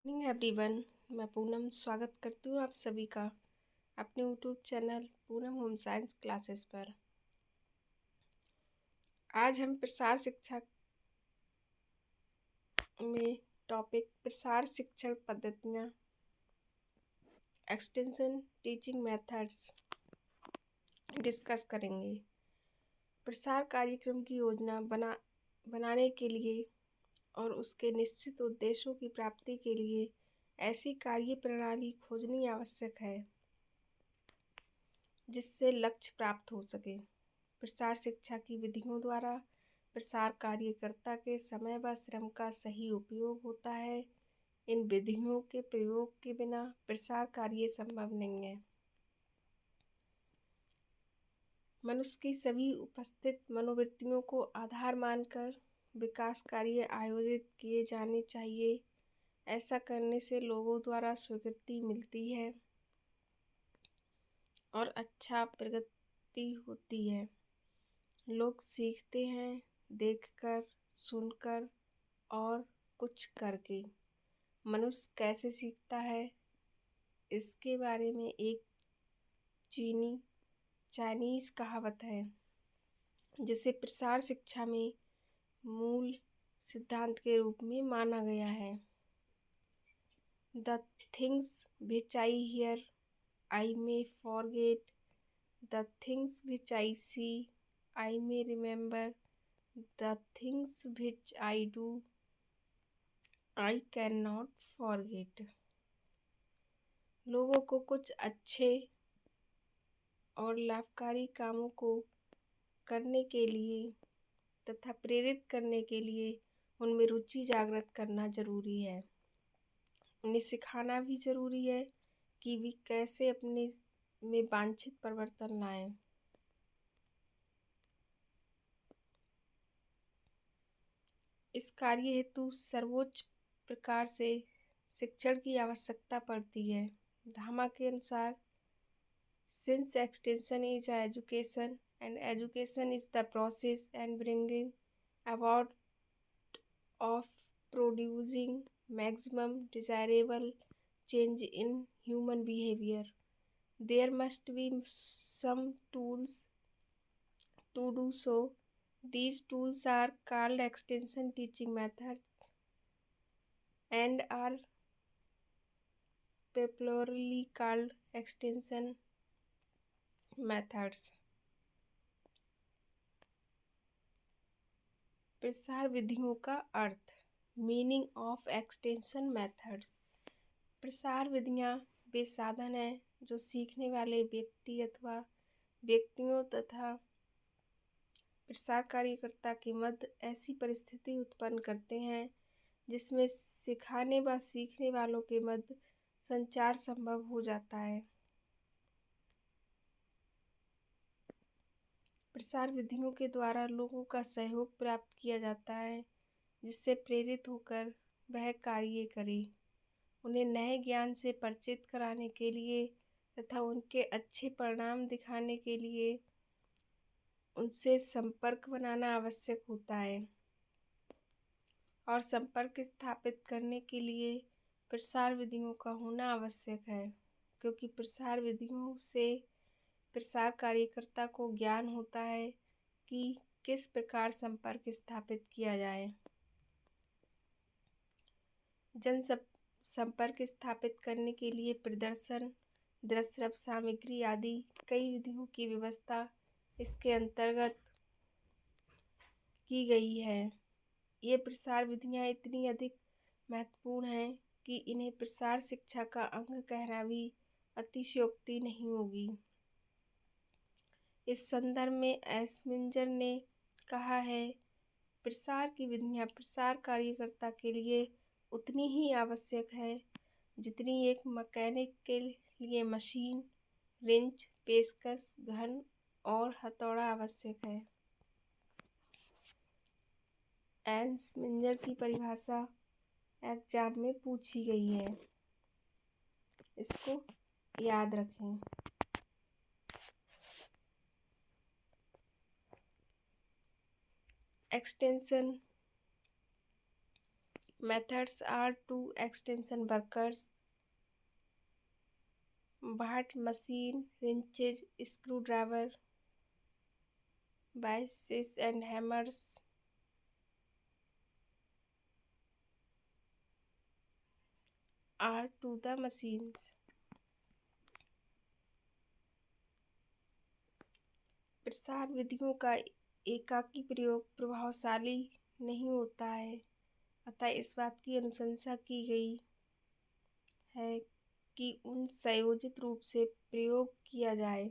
Morning everyone. मैं पूनम स्वागत करती हूँ आप सभी का अपने YouTube channel Poonam home science classes पर। आज हम प्रसार शिक्षा में टॉपिक प्रसार शिक्षण पद्धतियाँ, एक्सटेंशन टीचिंग मेथड्स डिस्कस करेंगे। प्रसार कार्यक्रम की योजना बनाने के लिए और उसके निश्चित उद्देश्यों की प्राप्ति के लिए ऐसी कार्य प्रणाली खोजनी आवश्यक है जिससे लक्ष्य प्राप्त हो सके। प्रसार शिक्षा की विधियों द्वारा प्रसार कार्यकर्ता के समय व श्रम का सही उपयोग होता है। इन विधियों के प्रयोग के बिना प्रसार कार्य संभव नहीं है। मनुष्य की सभी उपस्थित मनोवृत्तियों को आधार मानकर विकास कार्य आयोजित किए जाने चाहिए। ऐसा करने से लोगों द्वारा स्वीकृति मिलती है और अच्छा प्रगति होती है। लोग सीखते हैं देखकर, सुनकर और कुछ करके। मनुष्य कैसे सीखता है, इसके बारे में एक चाइनीज कहावत है जिसे प्रसार शिक्षा में मूल सिद्धांत के रूप में माना गया है। The things which I hear I may forget, the things which I see I may remember, the things which I do, I cannot forget। लोगों को कुछ अच्छे और लाभकारी कामों को करने के लिए तथा प्रेरित करने के लिए उनमें रुचि जागृत करना जरूरी है। उन्हें सिखाना भी जरूरी है कि वे कैसे अपने में वांछित परिवर्तन लाएं। इस कार्य हेतु सर्वोच्च प्रकार से शिक्षण की आवश्यकता पड़ती है। धामा के अनुसार, since extension is education and education is the process and bringing about of producing maximum desirable change in human behaviour, there must be some tools to do so. These tools are called extension teaching methods and are popularly called extension methods। प्रसार विधियों का अर्थ, meaning of extension methods. प्रसार विधियाँ वे साधन हैं जो सीखने वाले व्यक्ति अथवा व्यक्तियों तथा प्रसार कार्यकर्ता के मध्य ऐसी परिस्थिति उत्पन्न करते हैं जिसमें सिखाने व सीखने वालों के मध्य संचार संभव हो जाता है। प्रसार विधियों के द्वारा लोगों का सहयोग प्राप्त किया जाता है जिससे प्रेरित होकर वह कार्य करें। उन्हें नए ज्ञान से परिचित कराने के लिए तथा उनके अच्छे परिणाम दिखाने के लिए उनसे संपर्क बनाना आवश्यक होता है और संपर्क स्थापित करने के लिए प्रसार विधियों का होना आवश्यक है, क्योंकि प्रसार विधियों से प्रसार कार्यकर्ता को ज्ञान होता है कि किस प्रकार संपर्क स्थापित किया जाए। संपर्क स्थापित करने के लिए प्रदर्शन, दृश्य सामग्री आदि कई विधियों की व्यवस्था इसके अंतर्गत की गई है। ये प्रसार विधियाँ इतनी अधिक महत्वपूर्ण हैं कि इन्हें प्रसार शिक्षा का अंग कहना भी अतिशयोक्ति नहीं होगी। इस संदर्भ में एस्मिंजर ने कहा है, प्रसार की विधियाँ प्रसार कार्यकर्ता के लिए उतनी ही आवश्यक है जितनी एक मैकेनिक के लिए मशीन, रिंच, पेचकस, घन और हथौड़ा आवश्यक है। एस्मिंजर की परिभाषा एग्जाम में पूछी गई है, इसको याद रखें। Extension Methods are to extension workers, Watt machine, wrenches, screwdriver, vices and hammers are to the machines. प्रसार विधियों का एकाकी प्रयोग प्रभावशाली नहीं होता है, अतः इस बात की अनुशंसा की गई है कि उन संयोजित रूप से प्रयोग किया जाए।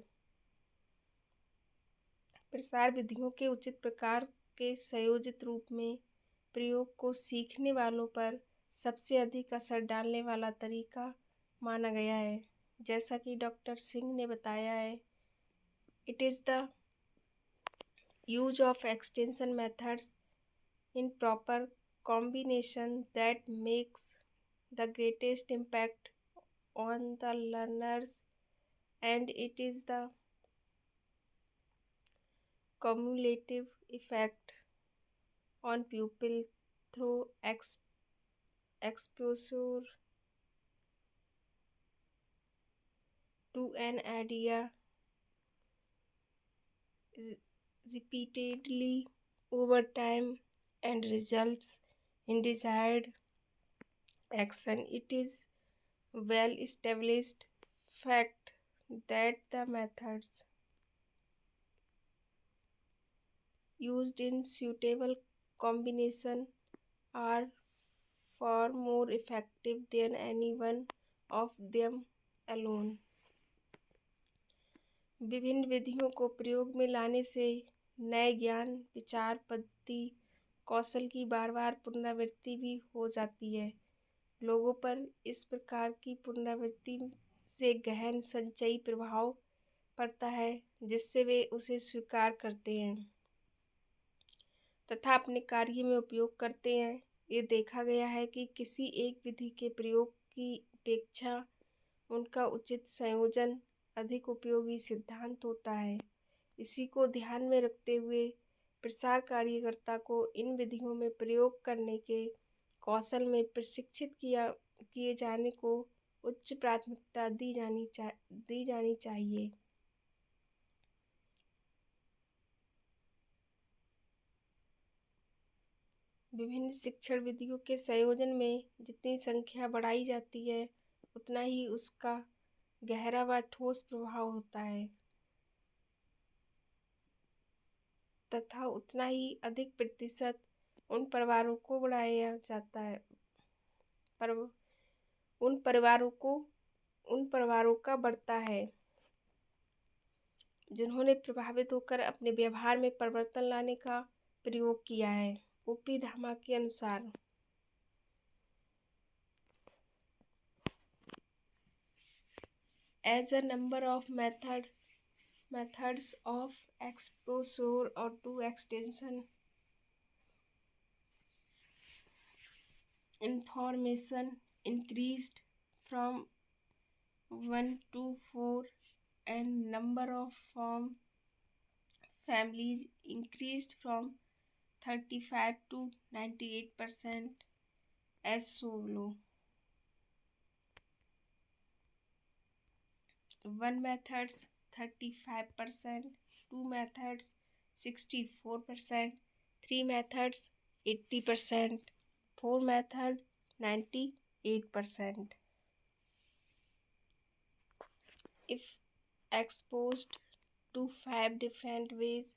प्रसार विधियों के उचित प्रकार के संयोजित रूप में प्रयोग को सीखने वालों पर सबसे अधिक असर डालने वाला तरीका माना गया है। जैसा कि डॉक्टर सिंह ने बताया है, it is the use of extension methods in proper combination that makes the greatest impact on the learners, and it is the cumulative effect on pupil through exposure to an idea repeatedly over time and results in desired action. It is well established fact that the methods used in suitable combination are far more effective than any one of them alone. विभिन्न विधियों को प्रयोग में लाने से नए ज्ञान, विचार पद्धति, कौशल की बार बार पुनरावृत्ति भी हो जाती है। लोगों पर इस प्रकार की पुनरावृत्ति से गहन संचयी प्रभाव पड़ता है, जिससे वे उसे स्वीकार करते हैं तथा अपने कार्य में उपयोग करते हैं। ये देखा गया है कि किसी एक विधि के प्रयोग की अपेक्षा उनका उचित संयोजन अधिक उपयोगी सिद्धांत होता है। इसी को ध्यान में रखते हुए प्रसार कार्यकर्ता को इन विधियों में प्रयोग करने के कौशल में प्रशिक्षित किए जाने को उच्च प्राथमिकता दी जानी चाहिए। विभिन्न शिक्षण विधियों के संयोजन में जितनी संख्या बढ़ाई जाती है, उतना ही उसका गहरा व ठोस प्रभाव होता है तथा उतना ही अधिक प्रतिशत उन परिवारों को बढ़ाया जाता है उन परिवारों का बढ़ता है जिन्होंने प्रभावित होकर अपने व्यवहार में परिवर्तन लाने का प्रयोग किया है। ओपी धामा के अनुसार as a number of methods of exposure or to extension information increased from 1 to 4 and number of families increased from 35 to 98% as follow. One methods 35%, two methods 64%, three methods 80%, four method 98%. If exposed to 5 different ways,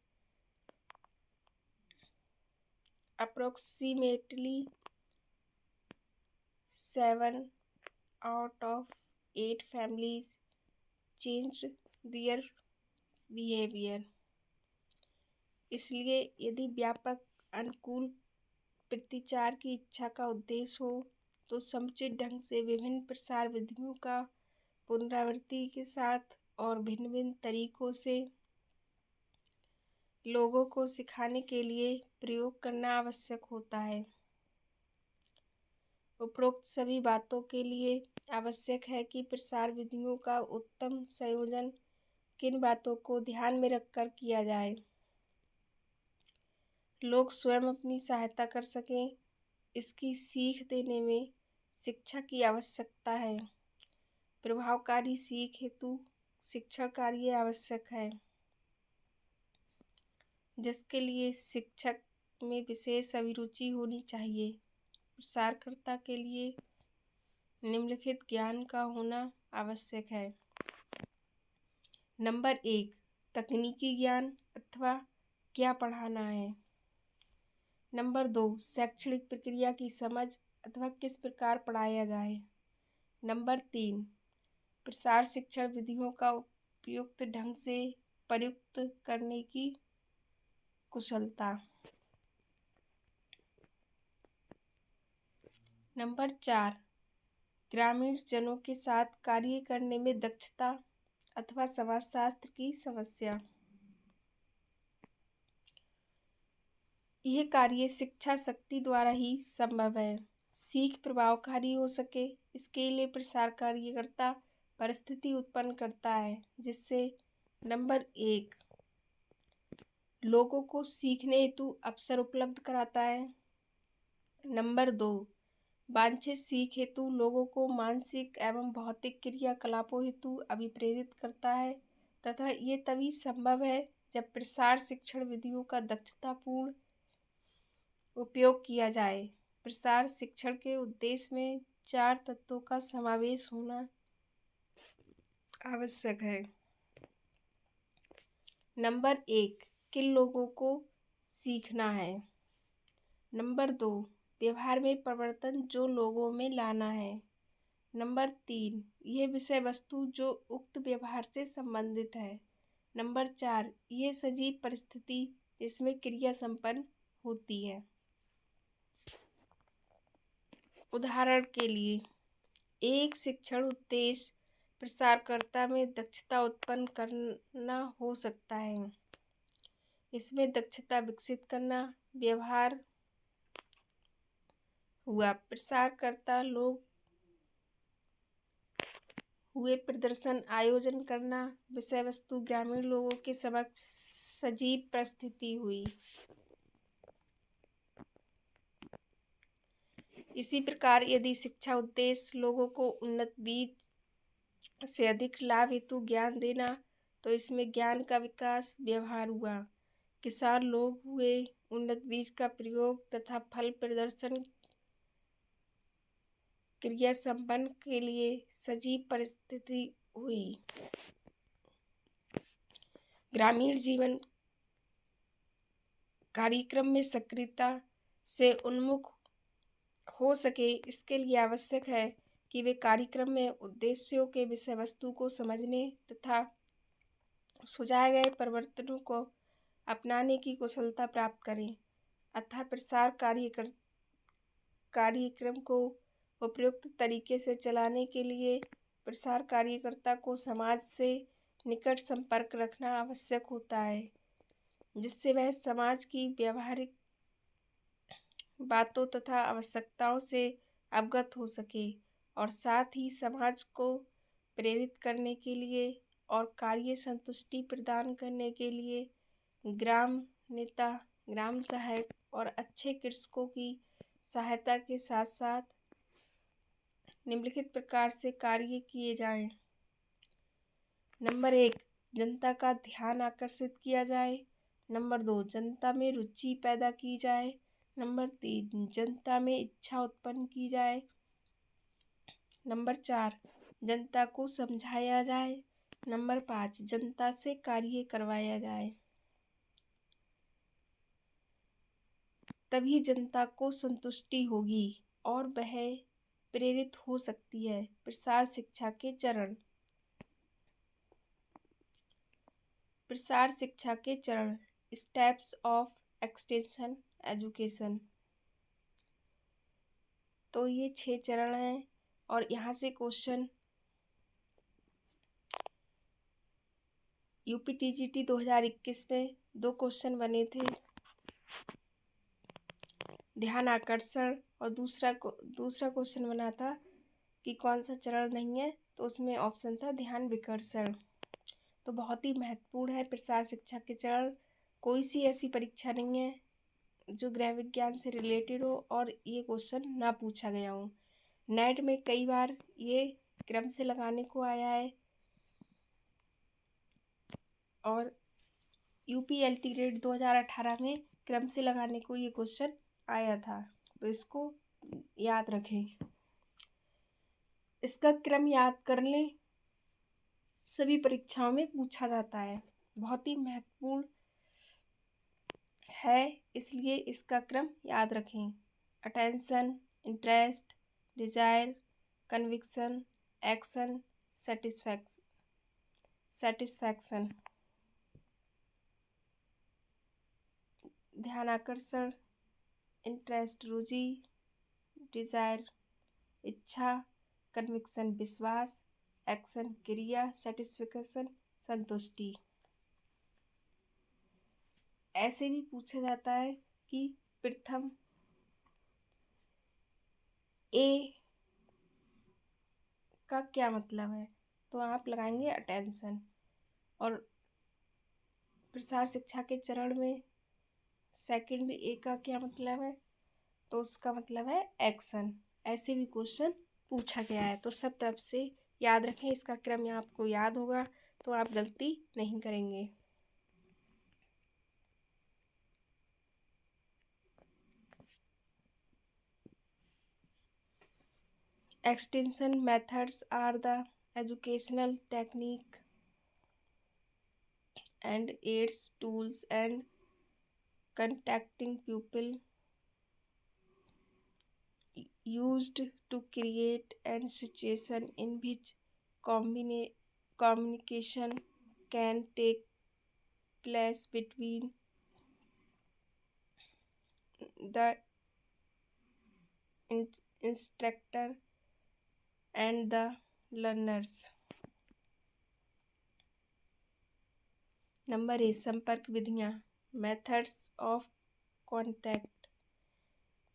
approximately 7 out of 8 families changed their behavior. इसलिए यदि व्यापक अनुकूल प्रतिचार की इच्छा का उद्देश्य हो तो समुचित ढंग से विभिन्न प्रसार विधियों का पुनरावृत्ति के साथ और भिन्न भिन्न तरीकों से लोगों को सिखाने के लिए प्रयोग करना आवश्यक होता है। उपरोक्त सभी बातों के लिए आवश्यक है कि प्रसार विधियों का उत्तम संयोजन किन बातों को ध्यान में रखकर किया जाए। लोग स्वयं अपनी सहायता कर सकें इसकी सीख देने में शिक्षा की आवश्यकता है। प्रभावकारी सीख हेतु शिक्षण कार्य आवश्यक है, जिसके लिए शिक्षक में विशेष अभिरुचि होनी चाहिए। प्रसारकर्ता के लिए निम्नलिखित ज्ञान का होना आवश्यक है। नंबर 1, तकनीकी ज्ञान अथवा क्या पढ़ाना है। नंबर 2, शैक्षणिक प्रक्रिया की समझ अथवा किस प्रकार पढ़ाया जाए। नंबर 3, प्रसार शिक्षण विधियों का उपयुक्त ढंग से प्रयुक्त करने की कुशलता। नंबर 4, ग्रामीण जनों के साथ कार्य करने में दक्षता अथवा समाजशास्त्र की समस्या। यह कार्य शिक्षा शक्ति द्वारा ही संभव है। सीख प्रभावकारी हो सके, इसके लिए प्रसार कार्यकर्ता परिस्थिति उत्पन्न करता है, जिससे नंबर 1, लोगों को सीखने हेतु अवसर उपलब्ध कराता है। नंबर 2, वांछित सीख हेतु लोगों को मानसिक एवं भौतिक क्रियाकलापों हेतु अभिप्रेरित करता है तथा ये तभी संभव है जब प्रसार शिक्षण विधियों का दक्षतापूर्ण उपयोग किया जाए। प्रसार शिक्षण के उद्देश्य में 4 तत्वों का समावेश होना आवश्यक है। नंबर 1, किन लोगों को सीखना है। नंबर 2, व्यवहार में परिवर्तन जो लोगों में लाना है। नंबर 3, यह विषय वस्तु जो उक्त व्यवहार से संबंधित है। नंबर 4, यह सजीव परिस्थिति इसमें क्रिया संपन्न होती है। उदाहरण के लिए, एक शिक्षण उद्देश्य प्रसारकर्ता में दक्षता उत्पन्न करना हो सकता है। इसमें दक्षता विकसित करना व्यवहार हुआ। प्रसारकर्ता लोग हुए प्रदर्शन आयोजन करना, विषय वस्तु ग्रामीण लोगों के समक्ष सजीव परिस्थिति हुई। इसी प्रकार यदि शिक्षा उद्देश्य लोगों को उन्नत बीज से अधिक लाभ हेतु ज्ञान देना, तो इसमें ज्ञान का विकास व्यवहार हुआ। किसान लोग हुए उन्नत बीज का प्रयोग तथा फल प्रदर्शन क्रिया संपन्न के लिए सजीव परिस्थिति हुई। ग्रामीण जीवन कार्यक्रम में सक्रियता से उन्मुख हो सके, इसके लिए आवश्यक है कि वे कार्यक्रम में उद्देश्यों के विषय वस्तु को समझने तथा सुझाए गए परिवर्तनों को अपनाने की कुशलता प्राप्त करें। अतः प्रसार कार्यक्रम को उपयुक्त तरीके से चलाने के लिए प्रसार कार्यकर्ता को समाज से निकट संपर्क रखना आवश्यक होता है, जिससे वह समाज की व्यावहारिक बातों तथा आवश्यकताओं से अवगत हो सके और साथ ही समाज को प्रेरित करने के लिए और कार्य संतुष्टि प्रदान करने के लिए ग्राम नेता, ग्राम सहायक और अच्छे कृषकों की सहायता के साथ साथ निम्नलिखित प्रकार से कार्य किए जाएं। नंबर 1, जनता का ध्यान आकर्षित किया जाए। नंबर 2, जनता में रुचि पैदा की जाए। नंबर 3, जनता में इच्छा उत्पन्न की जाए। नंबर 4, जनता को समझाया जाए। नंबर 5, जनता से कार्य करवाया जाए। तभी जनता को संतुष्टि होगी और वह प्रेरित हो सकती है। प्रसार शिक्षा के चरण। प्रसार शिक्षा के चरण, स्टेप्स ऑफ एक्सटेंशन एजुकेशन। तो ये 6 चरण हैं और यहाँ से क्वेश्चन यूपीटीजीटी 2021 में 2 क्वेश्चन बने थे। ध्यान आकर्षण और दूसरा क्वेश्चन बना था कि कौन सा चरण नहीं है, तो उसमें ऑप्शन था ध्यान विकर्षण। तो बहुत ही महत्वपूर्ण है प्रसार शिक्षा के चरण। कोई सी ऐसी परीक्षा नहीं है जो गृह विज्ञान से रिलेटेड हो और ये क्वेश्चन ना पूछा गया हो। नेट में कई बार ये क्रम से लगाने को आया है और यूपीएलटी ग्रेड 2018 में क्रम से लगाने को ये क्वेश्चन आया था, तो इसको याद रखें। इसका क्रम याद कर लें, सभी परीक्षाओं में पूछा जाता है, बहुत ही महत्वपूर्ण है, इसलिए इसका क्रम याद रखें। Attention, interest, desire, conviction, action, satisfaction. ध्यान आकर्षण, इंटरेस्ट रुचि, डिजायर इच्छा, कन्विक्शन विश्वास, एक्शन क्रिया, सेटिस्फैक्शन संतुष्टि। ऐसे भी पूछा जाता है कि प्रथम ए का क्या मतलब है, तो आप लगाएंगे अटेंशन। और प्रसार शिक्षा के चरण में सेकंड ए का क्या मतलब है, तो उसका मतलब है एक्शन। ऐसे भी क्वेश्चन पूछा गया है, तो सब तरफ से याद रखें। इसका क्रम आपको याद होगा तो आप गलती नहीं करेंगे। Extension methods are the educational technique and aids, tools and contacting pupil used to create an situation in which communication can take place between the instructor and the learners। Number A, संपर्क विधियाँ, methods of contact.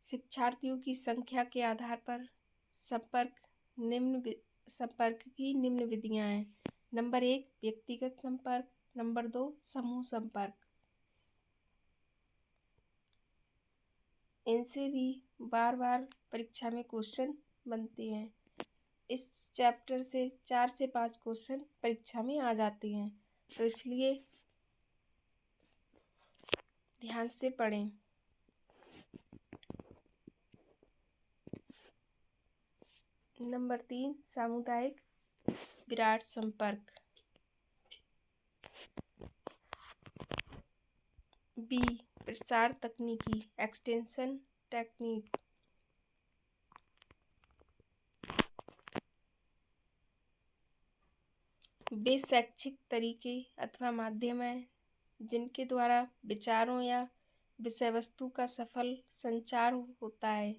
शिक्षार्थियों की संख्या के आधार पर संपर्क की निम्न विधियाँ हैं। नंबर 1, व्यक्तिगत संपर्क। नंबर 2, समूह संपर्क। इनसे भी बार बार परीक्षा में क्वेश्चन बनते हैं। इस चैप्टर से 4 से 5 क्वेश्चन परीक्षा में आ जाते हैं, तो इसलिए ध्यान से पढ़ें। नंबर 3, सामुदायिक विराट संपर्क। बी, प्रसार तकनीकी, एक्सटेंशन टेक्निक। वे शैक्षिक तरीके अथवा माध्यम हैं जिनके द्वारा विचारों या विषय वस्तु का सफल संचार होता है।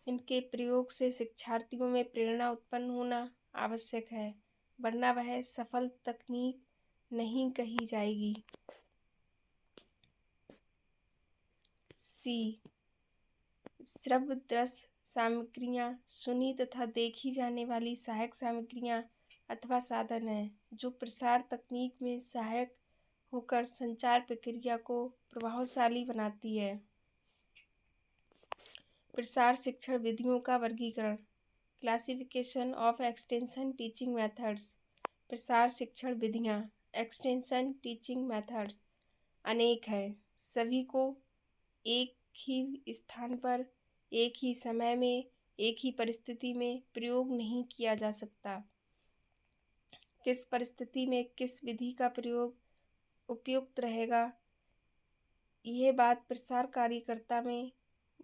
इनके प्रयोग से शिक्षार्थियों में प्रेरणा उत्पन्न होना आवश्यक है, वरना वह सफल तकनीक नहीं कही जाएगी। सी, श्रव्य दृश्य सामग्रियाँ सुनी तथा देखी जाने वाली सहायक सामग्रियाँ अथवा साधन है जो प्रसार तकनीक में सहायक होकर संचार प्रक्रिया को प्रभावशाली बनाती है। प्रसार शिक्षण विधियों का वर्गीकरण। Classification of extension teaching methods. प्रसार शिक्षण विधियाँ, एक्सटेंशन टीचिंग मेथड्स अनेक हैं। सभी को एक ही स्थान पर, एक ही समय में, एक ही परिस्थिति में प्रयोग नहीं किया जा सकता। किस परिस्थिति में किस विधि का प्रयोग उपयुक्त रहेगा, यह बात प्रसार कार्यकर्ता में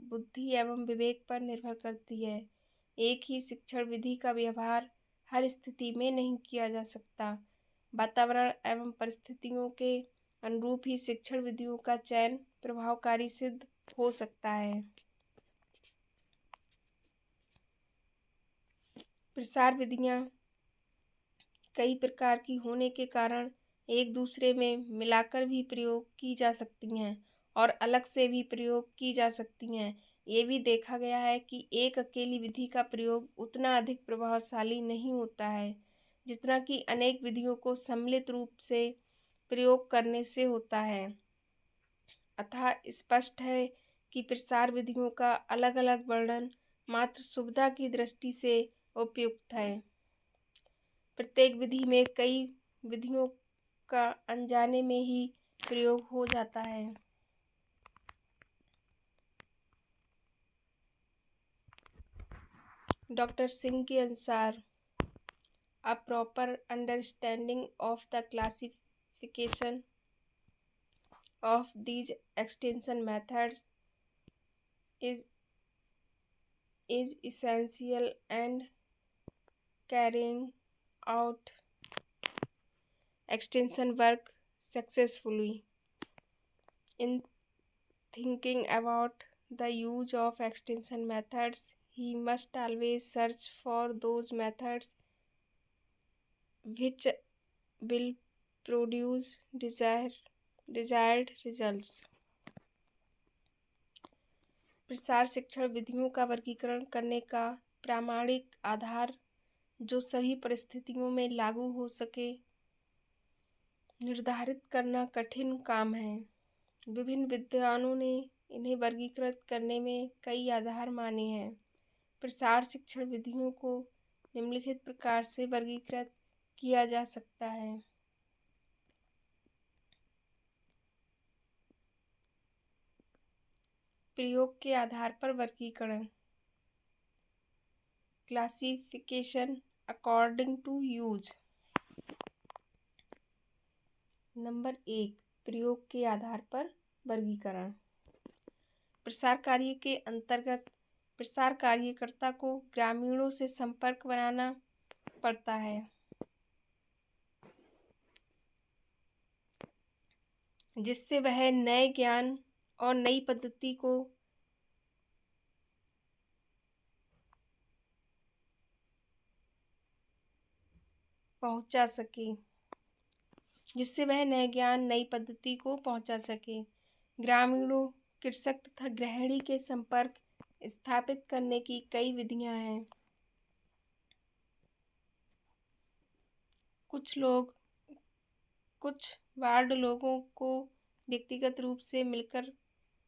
बुद्धि एवं विवेक पर निर्भर करती है। एक ही शिक्षण विधि का व्यवहार हर स्थिति में नहीं किया जा सकता। वातावरण एवं परिस्थितियों के अनुरूप ही शिक्षण विधियों का चयन प्रभावकारी सिद्ध हो सकता है। प्रसार विधियाँ कई प्रकार की होने के कारण एक दूसरे में मिलाकर भी प्रयोग की जा सकती हैं और अलग से भी प्रयोग की जा सकती हैं। ये भी देखा गया है कि एक अकेली विधि का प्रयोग उतना अधिक प्रभावशाली नहीं होता है जितना कि अनेक विधियों को सम्मिलित रूप से प्रयोग करने से होता है। अतः स्पष्ट है कि प्रसार विधियों का अलग अलग वर्णन मात्र सुविधा की दृष्टि से उपयुक्त है। प्रत्येक विधि में कई विधियों का अनजाने में ही प्रयोग हो जाता है। डॉक्टर सिंह के अनुसार A proper understanding of the classification of these extension methods is essential and carrying out extension work successfully. In thinking about the use of extension methods, he must always search for those methods which will produce desired results. प्रसार शिक्षण विधियों का वर्गीकरण करने का प्रामाणिक आधार जो सभी परिस्थितियों में लागू हो सके निर्धारित करना कठिन काम है। विभिन्न विद्वानों ने इन्हें वर्गीकृत करने में कई आधार माने हैं। प्रसार शिक्षण विधियों को निम्नलिखित प्रकार से वर्गीकृत किया जा सकता है। प्रयोग के आधार पर वर्गीकरण, classification according to use. Number 1, प्रयोग के आधार पर वर्गीकरण। प्रसार कार्य के अंतर्गत प्रसार कार्यकर्ता को ग्रामीणों से संपर्क बनाना पड़ता है, जिससे वह नए ज्ञान और नई पद्धति को पहुंचा सके। ग्रामीणों, कृषक तथा गृहिणी के संपर्क स्थापित करने की कई विधियां हैं। कुछ वार्ड लोगों को व्यक्तिगत रूप से मिलकर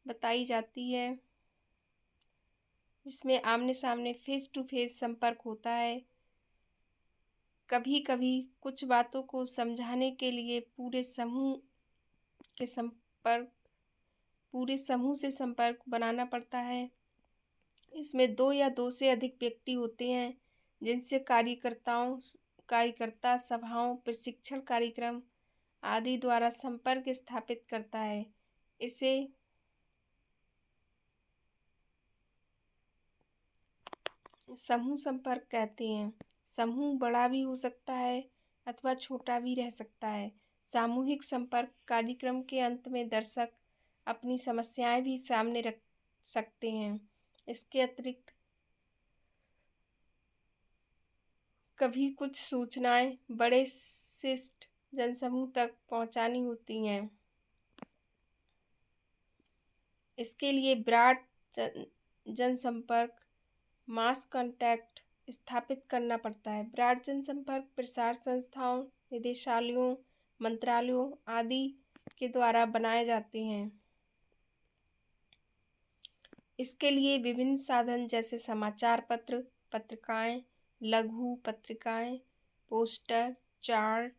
बताई जाती है, जिसमें आमने सामने फेस टू फेस संपर्क होता है। कभी कभी कुछ बातों को समझाने के लिए पूरे समूह से संपर्क बनाना पड़ता है। इसमें 2 या 2 से अधिक व्यक्ति होते हैं, जिनसे कार्यकर्ता सभाओं, प्रशिक्षण कार्यक्रम आदि द्वारा संपर्क स्थापित करता है। इसे समूह संपर्क कहते हैं। समूह बड़ा भी हो सकता है अथवा छोटा भी रह सकता है। सामूहिक संपर्क कार्यक्रम के अंत में दर्शक अपनी समस्याएं भी सामने रख सकते हैं। इसके अतिरिक्त कभी कुछ सूचनाएं बड़े शिष्ट जनसमूह तक पहुंचानी होती हैं। इसके लिए ब्रॉड जनसंपर्क, मास कॉन्टैक्ट स्थापित करना पड़ता है। ब्रॉड जनसंपर्क प्रसार संस्थाओं, निदेशालयों, मंत्रालयों आदि के द्वारा बनाए जाते हैं। इसके लिए विभिन्न साधन जैसे समाचार पत्र, पत्रिकाएं, लघु पत्रिकाएं, पोस्टर, चार्ट,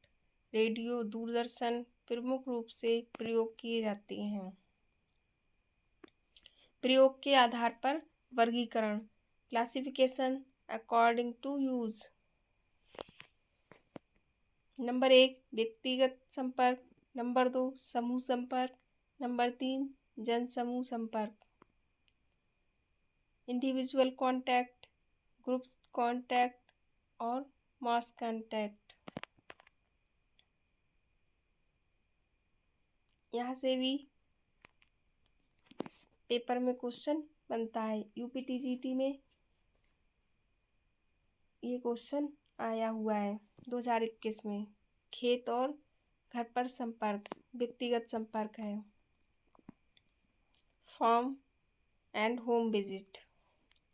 रेडियो, दूरदर्शन प्रमुख रूप से प्रयोग किए जाते हैं। प्रयोग के आधार पर वर्गीकरण, classification according to use. Number 1, व्यक्तिगत संपर्क। नंबर 2, समूह संपर्क। नंबर 3, जनसमूह संपर्क। इंडिविजुअल कॉन्टैक्ट, ग्रुप कॉन्टैक्ट और मास कॉन्टैक्ट। यहाँ से भी पेपर में क्वेश्चन बनता है। यूपीटीजीटी में ये क्वेश्चन आया हुआ है 2021 में। खेत और घर पर संपर्क व्यक्तिगत संपर्क है। Form and home visit.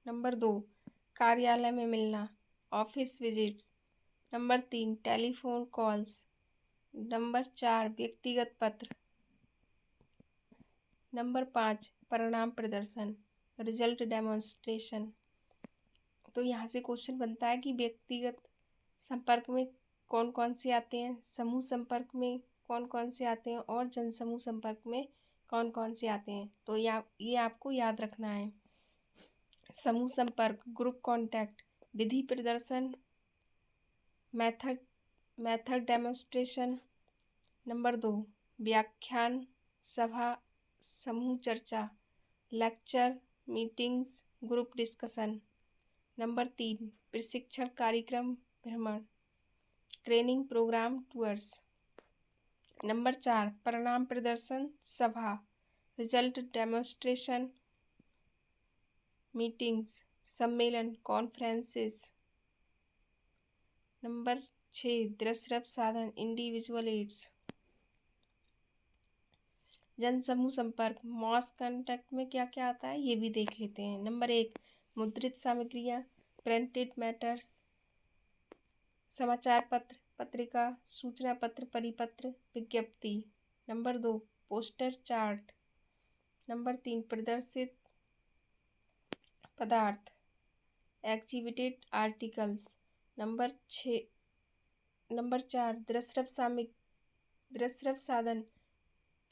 Number 2, कार्यालय में मिलना, office visit. Number 3, telephone calls. Number 4, व्यक्तिगत पत्र। नंबर 5 परिणाम प्रदर्शन, रिजल्ट डेमोन्स्ट्रेशन। तो यहाँ से क्वेश्चन बनता है कि व्यक्तिगत संपर्क में कौन कौन से आते हैं, समूह संपर्क में कौन कौन से आते हैं और जनसमूह संपर्क में कौन कौन से आते हैं। तो ये आपको याद रखना है। समूह संपर्क, ग्रुप कॉन्टैक्ट, विधि प्रदर्शन, मेथड डेमोन्स्ट्रेशन। नंबर 2 व्याख्यान, सभा, समूह चर्चा, lecture, meetings, group discussion. Number 3 प्रशिक्षण कार्यक्रम, भ्रमण, ट्रेनिंग प्रोग्राम, टूर्स। नंबर 4 परिणाम प्रदर्शन, सभा, रिजल्ट डेमोन्स्ट्रेशन, मीटिंग्स, सम्मेलन, कॉन्फ्रेंसेस। नंबर 6 दृश्य साधन, इंडिविजुअल एड्स। जनसमूह संपर्क, मॉस कॉन्टैक्ट में क्या क्या आता है ये भी देख लेते हैं। नंबर 1 मुद्रित सामग्रियाँ, प्रिंटेड मैटर्स, समाचार पत्र, पत्रिका, सूचना पत्र, परिपत्र, विज्ञप्ति। Number 2 poster, chart. नंबर 3 प्रदर्शित पदार्थ, एग्जीबिटेड आर्टिकल्स। नंबर 4 दृश्य साधन,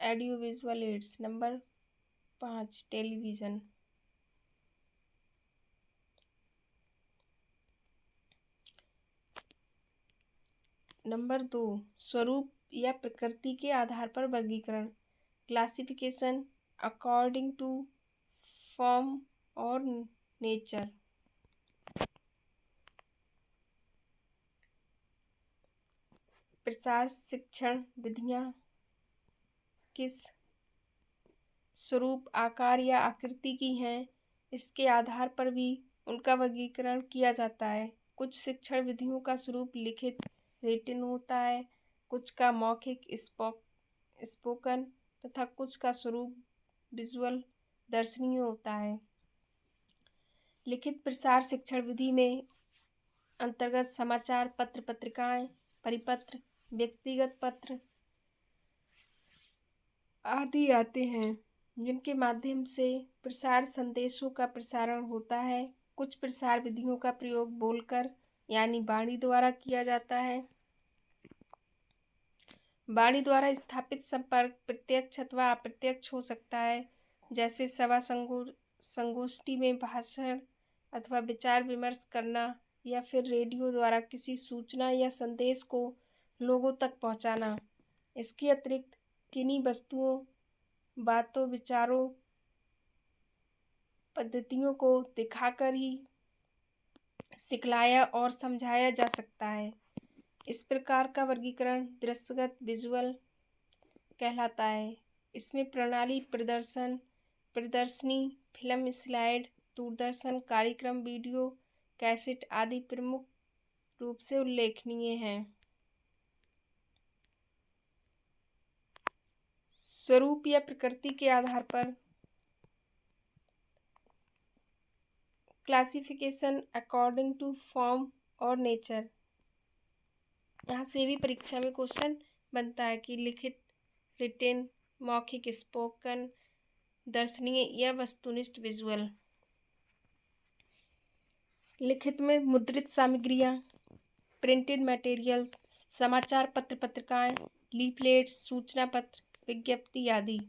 audio visual aids. Number 5 television. Number 2 स्वरूप या प्रकृति के आधार पर वर्गीकरण, क्लासिफिकेशन अकॉर्डिंग टू फॉर्म और नेचर। प्रसार शिक्षण विधियाँ किस स्वरूप, आकार या आकृति की हैं, इसके आधार पर भी उनका वर्गीकरण किया जाता है। कुछ शिक्षण विधियों का स्वरूप लिखित रिटन होता है, कुछ का मौखिक स्पोकन तथा कुछ का स्वरूप विजुअल दर्शनीय होता है। लिखित प्रसार शिक्षण विधि में अंतर्गत समाचार पत्र, पत्रिकाएं, परिपत्र, व्यक्तिगत पत्र आदि आते हैं, जिनके माध्यम से प्रसार संदेशों का प्रसारण होता है। कुछ प्रसार विधियों का प्रयोग बोलकर यानी वाणी द्वारा किया जाता है। वाणी द्वारा स्थापित संपर्क प्रत्यक्ष अथवा अप्रत्यक्ष हो सकता है, जैसे सभा संगोष्ठी में भाषण अथवा विचार विमर्श करना, या फिर रेडियो द्वारा किसी सूचना या संदेश को लोगों तक पहुंचाना। इसके अतिरिक्त किन्हीं वस्तुओं, बातों, विचारों, पद्धतियों को दिखाकर ही सिखलाया और समझाया जा सकता है। इस प्रकार का वर्गीकरण दृश्यगत विजुअल कहलाता है। इसमें प्रणाली, प्रदर्शनी, फिल्म, स्लाइड, दूरदर्शन कार्यक्रम, वीडियो कैसेट आदि प्रमुख रूप से उल्लेखनीय हैं। स्वरूप या प्रकृति के आधार पर क्लासिफिकेशन अकॉर्डिंग टू फॉर्म और नेचर। यहाँ से भी परीक्षा में क्वेश्चन बनता है कि लिखित, रिटेन, मौखिक, स्पोकन, दर्शनीय या वस्तुनिष्ठ विजुअल। लिखित में मुद्रित सामग्रियाँ, प्रिंटेड मटेरियल्स, समाचार पत्र, पत्रिकाएं, लीफलेट्स, सूचना पत्र, विज्ञप्ति आदि।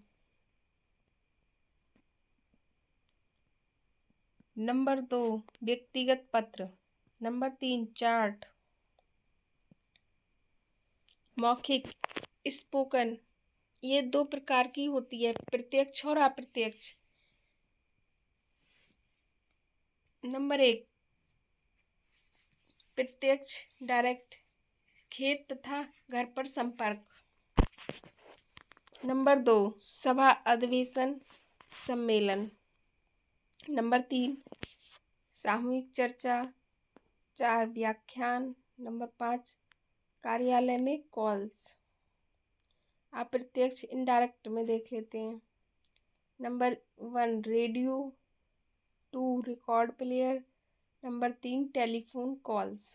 नंबर 2 व्यक्तिगत पत्र। Number 3 chart. मौखिक, स्पोकन, ये 2 प्रकार की होती है, प्रत्यक्ष और अप्रत्यक्ष। नंबर 1 प्रत्यक्ष, डायरेक्ट, खेत तथा घर पर संपर्क। नंबर 2 सभा, अधिवेशन, सम्मेलन। नंबर 3 सामूहिक चर्चा। 4 व्याख्यान। नंबर 5 कार्यालय में कॉल्स। अप्रत्यक्ष, इनडायरेक्ट में देख लेते हैं। Number 1 radio, 2 record player, number 3 telephone calls.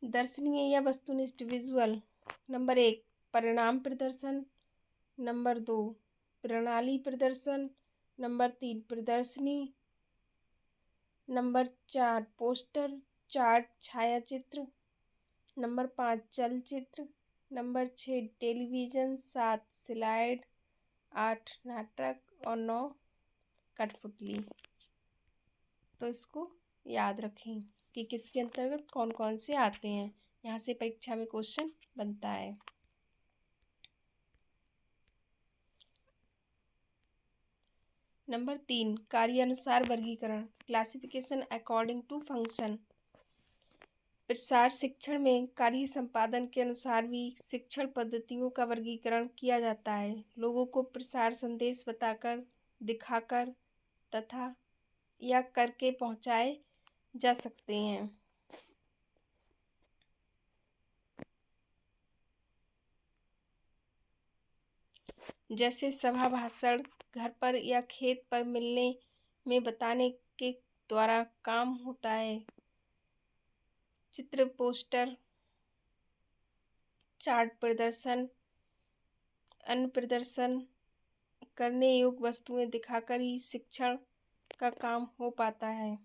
दर्शनीय या वस्तुनिष्ठ विजुअल। नंबर 1 परिणाम प्रदर्शन, नंबर 2 प्रणाली प्रदर्शन। नंबर 3 प्रदर्शनी। नंबर 4 पोस्टर चार्ट छायाचित्र। नंबर 5 चलचित्र। Number 6 television. 7 स्लाइड। 8 नाटक और 9 कठपुतली। तो इसको याद रखें कि किसके अंतर्गत कौन कौन से आते हैं। यहाँ से परीक्षा में क्वेश्चन बनता है। नंबर 3 कार्यानुसार वर्गीकरण। Classification according to function. प्रसार शिक्षण में कार्य संपादन के अनुसार भी शिक्षण पद्धतियों का वर्गीकरण किया जाता है। लोगों को प्रसार संदेश बताकर, दिखाकर तथा या करके पहुंचाए जा सकते हैं। जैसे सभा भाषण, घर पर या खेत पर मिलने में बताने के द्वारा काम होता है। चित्र, पोस्टर, चार्ट प्रदर्शन, अन्य प्रदर्शन करने योग्य वस्तुएं दिखाकर ही शिक्षण का काम हो पाता है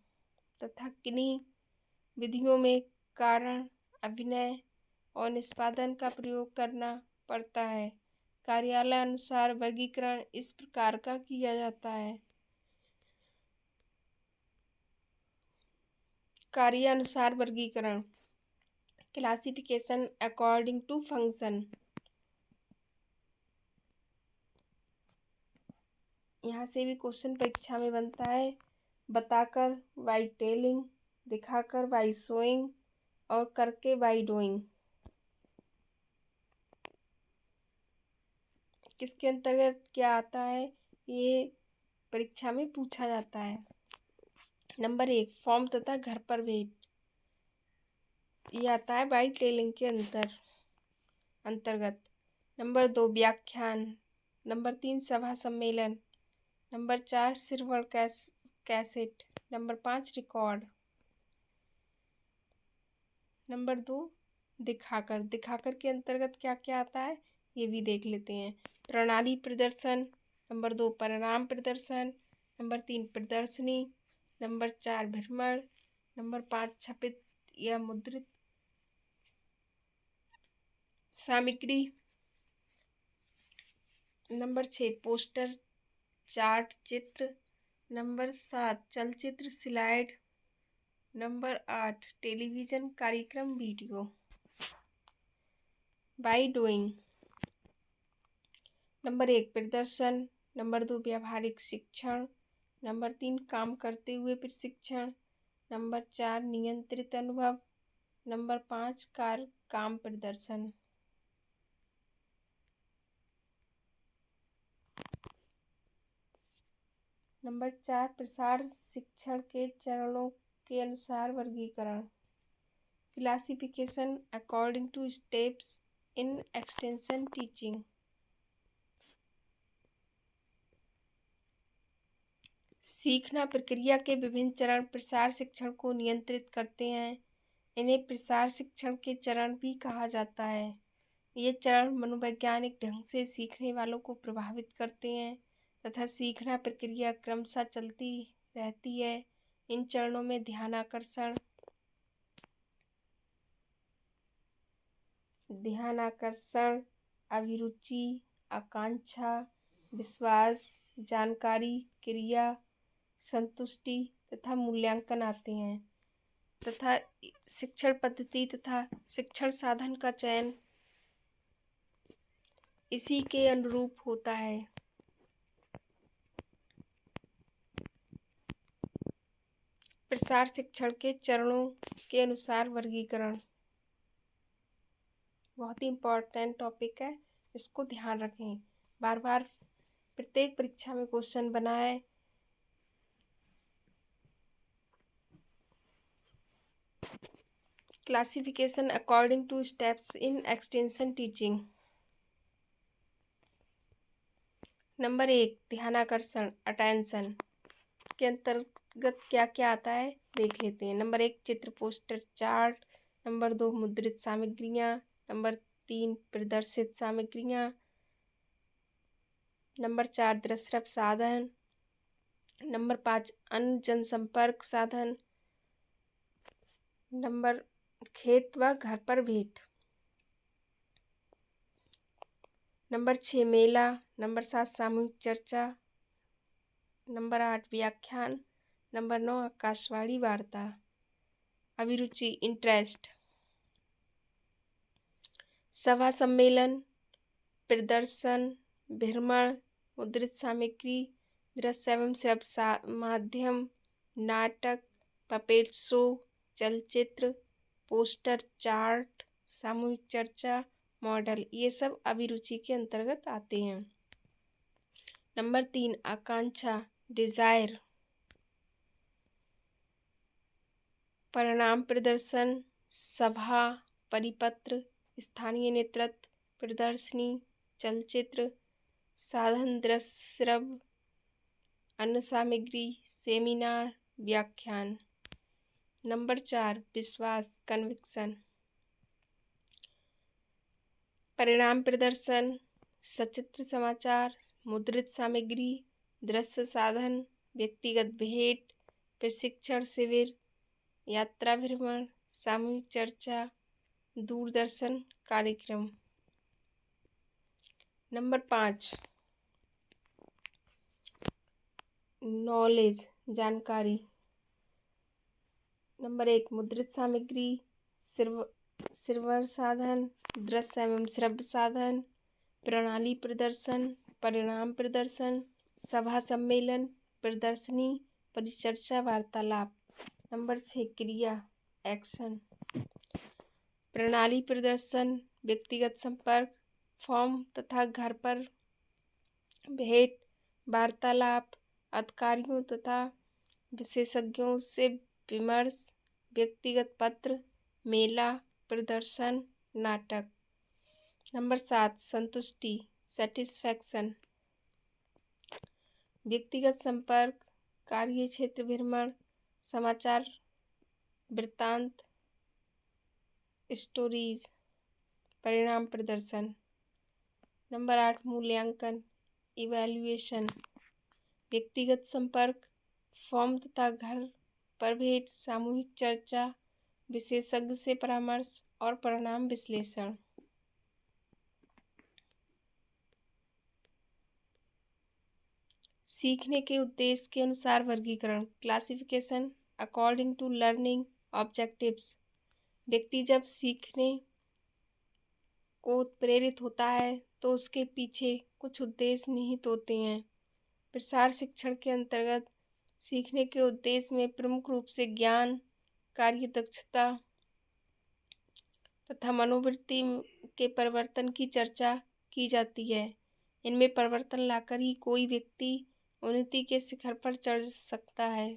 तथा किन्हीं विधियों में कारण, अभिनय और निष्पादन का प्रयोग करना पड़ता है। कार्यालय अनुसार वर्गीकरण इस प्रकार का किया जाता है। कार्यानुसार वर्गीकरण क्लासिफिकेशन अकॉर्डिंग टू फंक्शन। यहाँ से भी क्वेश्चन परीक्षा में बनता है। बताकर बाई टेलिंग, दिखाकर बाई शोइंग और करके बाई डूइंग। किसके अंतर्गत क्या आता है, ये परीक्षा में पूछा जाता है। नंबर 1 फॉर्म तथा घर पर भेंट, ये आता है बाई टेलिंग के अंतर्गत। नंबर 2 व्याख्यान। नंबर 3 सभा सम्मेलन। नंबर 4 श्रवण कैसेट। Number 5 record. नंबर 2 दिखाकर। दिखाकर के अंतर्गत क्या क्या आता है ये भी देख लेते हैं। प्रणाली प्रदर्शन। नंबर 2 परिणाम प्रदर्शन। नंबर 3 प्रदर्शनी। नंबर 4 भ्रमण। नंबर 5 छपित या मुद्रित सामग्री। नंबर 6 पोस्टर, चार्ट, चित्र। नंबर 7 चलचित्र, स्लाइड। नंबर 8 टेलीविज़न कार्यक्रम, वीडियो। By doing. नंबर 1 प्रदर्शन। नंबर 2 व्यावहारिक शिक्षण। नंबर 3 काम करते हुए प्रशिक्षण। नंबर 4 नियंत्रित अनुभव। नंबर 5 काम प्रदर्शन। नंबर 4 प्रसार शिक्षण के चरणों के अनुसार वर्गीकरण। Classification according two steps in extension teaching. सीखना प्रक्रिया के विभिन्न चरण प्रसार शिक्षण को नियंत्रित करते हैं। इन्हें प्रसार शिक्षण के चरण भी कहा जाता है। ये चरण मनोवैज्ञानिक ढंग से सीखने वालों को प्रभावित करते हैं तथा सीखना प्रक्रिया क्रमशः चलती रहती है। इन चरणों में ध्यानाकर्षण, अभिरुचि, आकांक्षा, विश्वास, जानकारी, क्रिया, संतुष्टि तथा मूल्यांकन आते हैं तथा शिक्षण पद्धति तथा शिक्षण साधन का चयन इसी के अनुरूप होता है। प्रसार शिक्षण के चरणों के अनुसार वर्गीकरण बहुत ही इम्पोर्टेंट टॉपिक है, इसको ध्यान रखें। बार बार प्रत्येक परीक्षा में क्वेश्चन बना है। Classification according two steps in extension teaching. Number 1 ध्यानाकर्षण, अटेंशन के अंतर्गत क्या क्या आता है देख लेते हैं। नंबर 1 चित्र, पोस्टर, चार्ट। नंबर 2 मुद्रित सामग्रियाँ। नंबर 3 प्रदर्शित सामग्रियाँ। नंबर 4 दृश्यश्रव्य साधन। नंबर 5 अन्य जनसंपर्क साधन। नंबर खेत व घर पर भेंट। नंबर 6 मेला। नंबर 7 सामूहिक चर्चा। नंबर 8 व्याख्यान। नंबर 9 आकाशवाणी वार्ता। अभिरुचि इंटरेस्ट। सभा सम्मेलन, प्रदर्शन, भ्रमण, मुद्रित सामग्री, दृश्य एवं श्रव्य माध्यम, नाटक, पपेट शो, चलचित्र, पोस्टर, चार्ट, सामूहिक चर्चा, मॉडल, ये सब अभिरुचि के अंतर्गत आते हैं। नंबर 3 आकांक्षा, डिजायर। परिणाम प्रदर्शन, सभा, परिपत्र, स्थानीय नेतृत्व, प्रदर्शनी, चलचित्र, साधन दृश्य श्रव्य, अन्य सामग्री, सेमिनार, व्याख्यान। नंबर 4 विश्वास, कन्विक्शन। परिणाम प्रदर्शन, सचित्र समाचार, मुद्रित सामग्री, दृश्य साधन, व्यक्तिगत भेंट, प्रशिक्षण शिविर, यात्रा भ्रमण, सामूहिक चर्चा, दूरदर्शन कार्यक्रम। नंबर 5 नॉलेज, जानकारी। नंबर 1 मुद्रित सामग्री, श्रवण साधन, दृश्य एवं श्रव्य साधन, प्रणाली प्रदर्शन, परिणाम प्रदर्शन, सभा सम्मेलन, प्रदर्शनी, परिचर्चा, वार्तालाप। नंबर 6 क्रिया, एक्शन। प्रणाली प्रदर्शन, व्यक्तिगत संपर्क, फॉर्म तथा घर पर भेंट, वार्तालाप, अधिकारियों तथा विशेषज्ञों से विमर्श, व्यक्तिगत पत्र, मेला, प्रदर्शन, नाटक। नंबर 7 संतुष्टि, सेटिस्फैक्शन। व्यक्तिगत संपर्क, कार्य क्षेत्र भ्रमण, समाचार वृत्तांत, स्टोरीज, परिणाम प्रदर्शन। नंबर 8 मूल्यांकन, इवैल्यूएशन। व्यक्तिगत संपर्क, फॉर्म तथा घर पर भेंट, सामूहिक चर्चा, विशेषज्ञ से परामर्श और परिणाम विश्लेषण। सीखने के उद्देश्य के अनुसार वर्गीकरण, classification according to learning objectives. व्यक्ति जब सीखने को प्रेरित होता है तो उसके पीछे कुछ उद्देश्य निहित होते हैं। प्रसार शिक्षण के अंतर्गत सीखने के उद्देश्य में प्रमुख रूप से ज्ञान, कार्य दक्षता तथा मनोवृत्ति के परिवर्तन की चर्चा की जाती है। इनमें परिवर्तन लाकर ही कोई व्यक्ति उन्नति के शिखर पर चढ़ सकता है।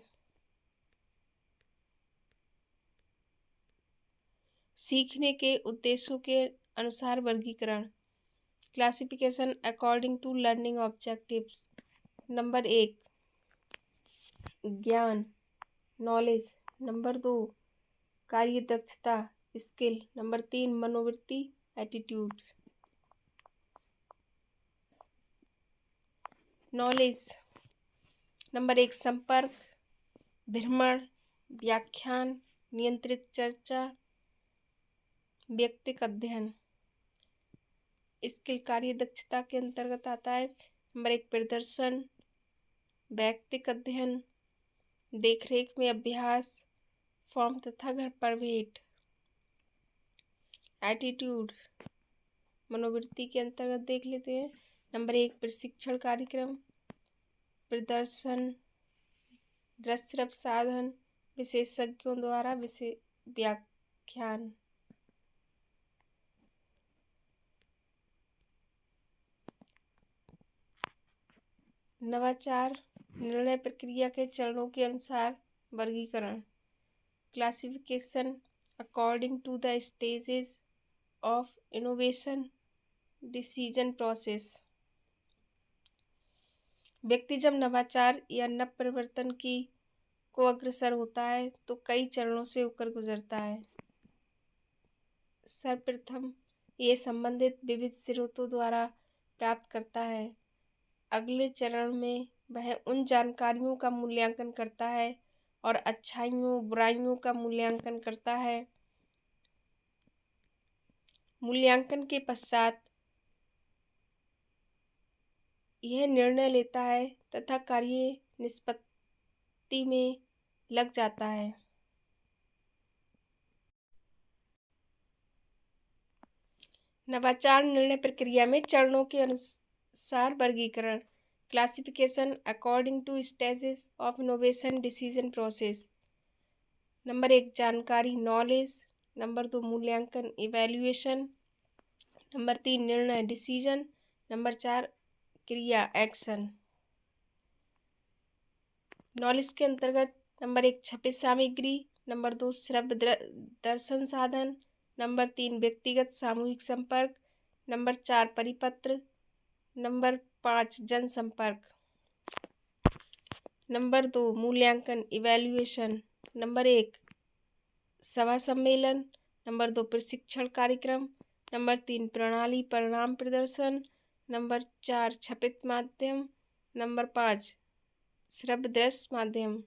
सीखने के उद्देश्यों के अनुसार वर्गीकरण, classification according to learning objectives. Number 1 ज्ञान, नॉलेज। नंबर 2 कार्य दक्षता, स्किल। नंबर 3 मनोवृत्ति, एटीट्यूड। नॉलेज। नंबर 1 संपर्क, भ्रमण, व्याख्यान, नियंत्रित चर्चा, व्यक्तिक अध्ययन। स्किल कार्य दक्षता के अंतर्गत आता है। नंबर 1 प्रदर्शन, व्यक्तिक अध्ययन, देखरेख में अभ्यास, फॉर्म तथा घर पर भेंट। एटीट्यूड मनोवृत्ति के अंतर्गत देख लेते हैं। नंबर 1 प्रशिक्षण कार्यक्रम, प्रदर्शन, दृश्य साधन, विशेषज्ञों द्वारा व्याख्यान। नवाचार, निर्णय प्रक्रिया के चरणों के अनुसार वर्गीकरण, classification according to the stages of innovation decision process. व्यक्ति जब नवाचार या नव परिवर्तन की को अग्रसर होता है तो कई चरणों से होकर गुजरता है। सर्वप्रथम ये संबंधित विविध स्रोतों द्वारा प्राप्त करता है। अगले चरण में वह उन जानकारियों का मूल्यांकन करता है और अच्छाइयों बुराइयों का मूल्यांकन करता है। मूल्यांकन के पश्चात यह निर्णय लेता है तथा कार्य निष्पत्ति में लग जाता है। नवाचार निर्णय प्रक्रिया में चरणों के अनुसार वर्गीकरण। Classification according two stages of innovation decision process. Number 1 जानकारी नॉलेज, नंबर 2 मूल्यांकन इवैल्यूएशन, नंबर 3 निर्णय डिसीजन, नंबर 4 क्रिया एक्शन। नॉलेज के अंतर्गत नंबर 1 छपित सामग्री, नंबर 2 श्रव्य दर्शन साधन, नंबर 3 व्यक्तिगत सामूहिक संपर्क, नंबर 4 परिपत्र, नंबर 5 जनसंपर्क। नंबर 2 मूल्यांकन इवैल्यूएशन। नंबर 1 सभा सम्मेलन, नंबर 2 प्रशिक्षण कार्यक्रम, नंबर 3 प्रणाली परिणाम प्रदर्शन, नंबर 4 छपित माध्यम, नंबर 5 श्रव्य दृश्य माध्यम।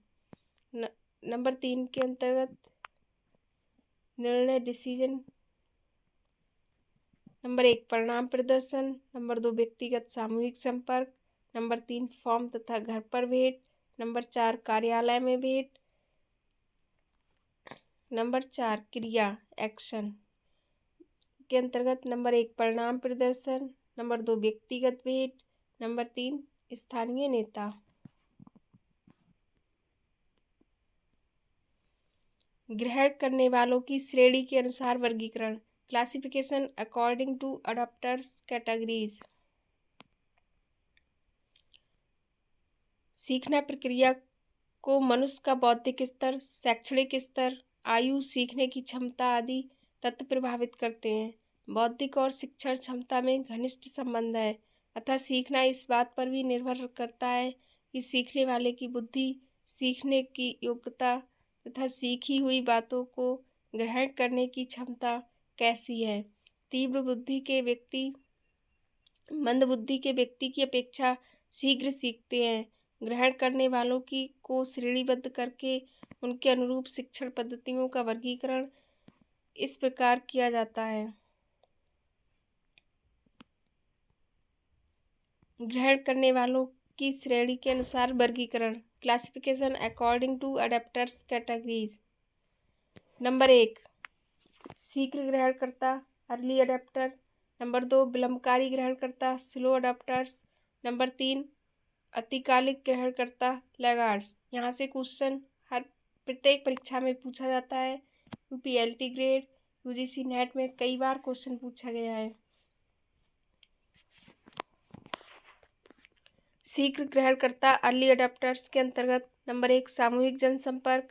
नंबर 3 के अंतर्गत निर्णय डिसीजन। नंबर 1 परिणाम प्रदर्शन, नंबर 2 व्यक्तिगत सामूहिक संपर्क, नंबर 3 फॉर्म तथा घर पर भेंट, नंबर 4 कार्यालय में भेंट, नंबर 4 क्रिया एक्शन के अंतर्गत नंबर 1 परिणाम प्रदर्शन, नंबर 2 व्यक्तिगत भेंट, नंबर 3 स्थानीय नेता। ग्रहण करने वालों की श्रेणी के अनुसार वर्गीकरण। Classification according to adopters categories. सीखना प्रक्रिया को मनुष्य का बौद्धिक स्तर, शैक्षणिक स्तर, आयु, सीखने की क्षमता आदि तत्व प्रभावित करते हैं। बौद्धिक और शिक्षण क्षमता में घनिष्ठ संबंध है अतः सीखना इस बात पर भी निर्भर करता है कि सीखने वाले की बुद्धि, सीखने की योग्यता तथा सीखी हुई बातों को ग्रहण करने की क्षमता कैसी है। तीव्र बुद्धि के व्यक्ति मंद बुद्धि के व्यक्ति की अपेक्षा शीघ्र सीखते हैं। ग्रहण करने वालों की को श्रेणीबद्ध करके उनके अनुरूप शिक्षण पद्धतियों का वर्गीकरण इस प्रकार किया जाता है। ग्रहण करने वालों की श्रेणी के अनुसार वर्गीकरण। Classification according to adopters categories. Number 1 शीघ्र ग्रहणकर्ता अर्ली अडॉप्टर, नंबर 2 विलंबकारी ग्रहणकर्ता स्लो अडॉप्टर्स, नंबर 3 अतिकालिक ग्रहणकर्ता लैगार्ड्स। यहाँ से क्वेश्चन हर प्रत्येक परीक्षा में पूछा जाता है। यूपीएलटी ग्रेड, यूजीसी नेट में कई बार क्वेश्चन पूछा गया है। शीघ्र ग्रहणकर्ता अर्ली अडॉप्टर्स के अंतर्गत नंबर 1 सामूहिक जनसंपर्क,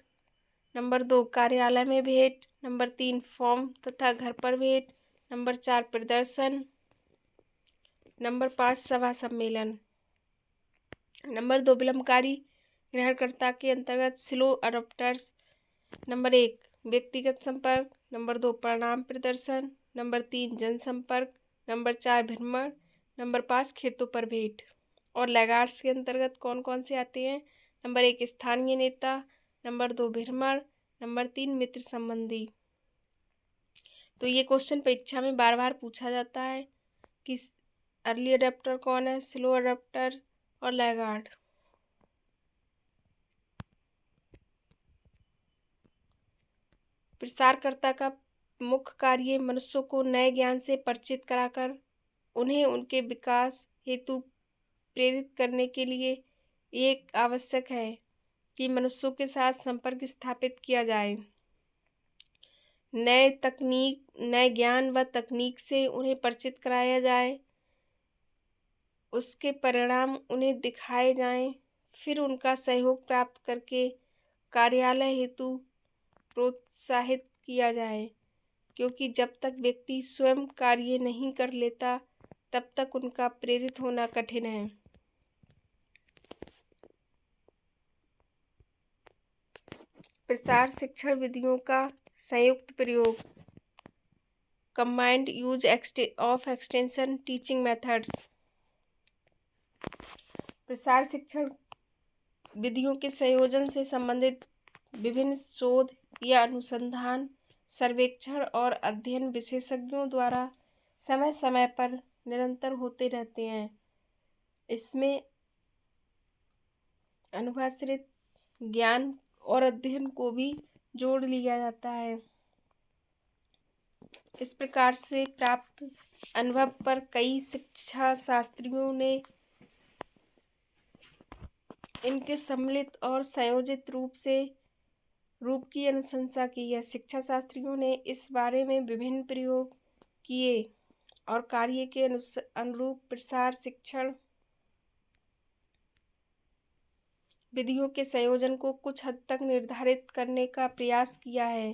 नंबर 2 कार्यालय में भेंट, नंबर 3 फॉर्म तथा घर पर भेंट, नंबर 4 प्रदर्शन, नंबर 5 सभा सम्मेलन। नंबर 2 विलंबकारी ग्रहणकर्ता के अंतर्गत स्लो अडॉप्टर्स, नंबर 1 व्यक्तिगत संपर्क, नंबर 2 परिणाम प्रदर्शन, नंबर 3 जनसंपर्क, नंबर 4 भ्रमण, नंबर 5 खेतों पर भेंट। और लैगार्ड्स के अंतर्गत कौन कौन से आते हैं? नंबर 1 स्थानीय नेता, नंबर 2 भ्रमण, नंबर 3 मित्र संबंधी। तो ये क्वेश्चन परीक्षा में बार बार पूछा जाता है कि अर्ली अडॉप्टर कौन है, स्लो अडॉप्टर और लैगार्ड। प्रसारकर्ता का मुख्य कार्य मनुष्यों को नए ज्ञान से परिचित कराकर उन्हें उनके विकास हेतु प्रेरित करने के लिए एक आवश्यक है कि मनुष्यों के साथ संपर्क स्थापित किया जाए। नए ज्ञान व तकनीक से उन्हें परिचित कराया जाए, उसके परिणाम उन्हें दिखाए जाएं, फिर उनका सहयोग प्राप्त करके कार्यालय हेतु प्रोत्साहित किया जाए, क्योंकि जब तक व्यक्ति स्वयं कार्य नहीं कर लेता तब तक उनका प्रेरित होना कठिन है। प्रसार शिक्षण विधियों का संयुक्त प्रयोग, combined use of extension teaching methods. प्रसार शिक्षण विधियों के संयोजन से संबंधित विभिन्न शोध या अनुसंधान, सर्वेक्षण और अध्ययन विशेषज्ञों द्वारा समय समय पर निरंतर होते रहते हैं। इसमें अनुभवाश्रित ज्ञान और अध्ययन को भी जोड़ लिया जाता है। इस प्रकार से प्राप्त अनुभव पर कई शिक्षा शास्त्रियों ने इनके सम्मिलित और संयोजित रूप की अनुशंसा की है। शिक्षा शास्त्रियों ने इस बारे में विभिन्न प्रयोग किए और कार्य के अनुरूप प्रसार शिक्षण विधियों के संयोजन को कुछ हद तक निर्धारित करने का प्रयास किया है।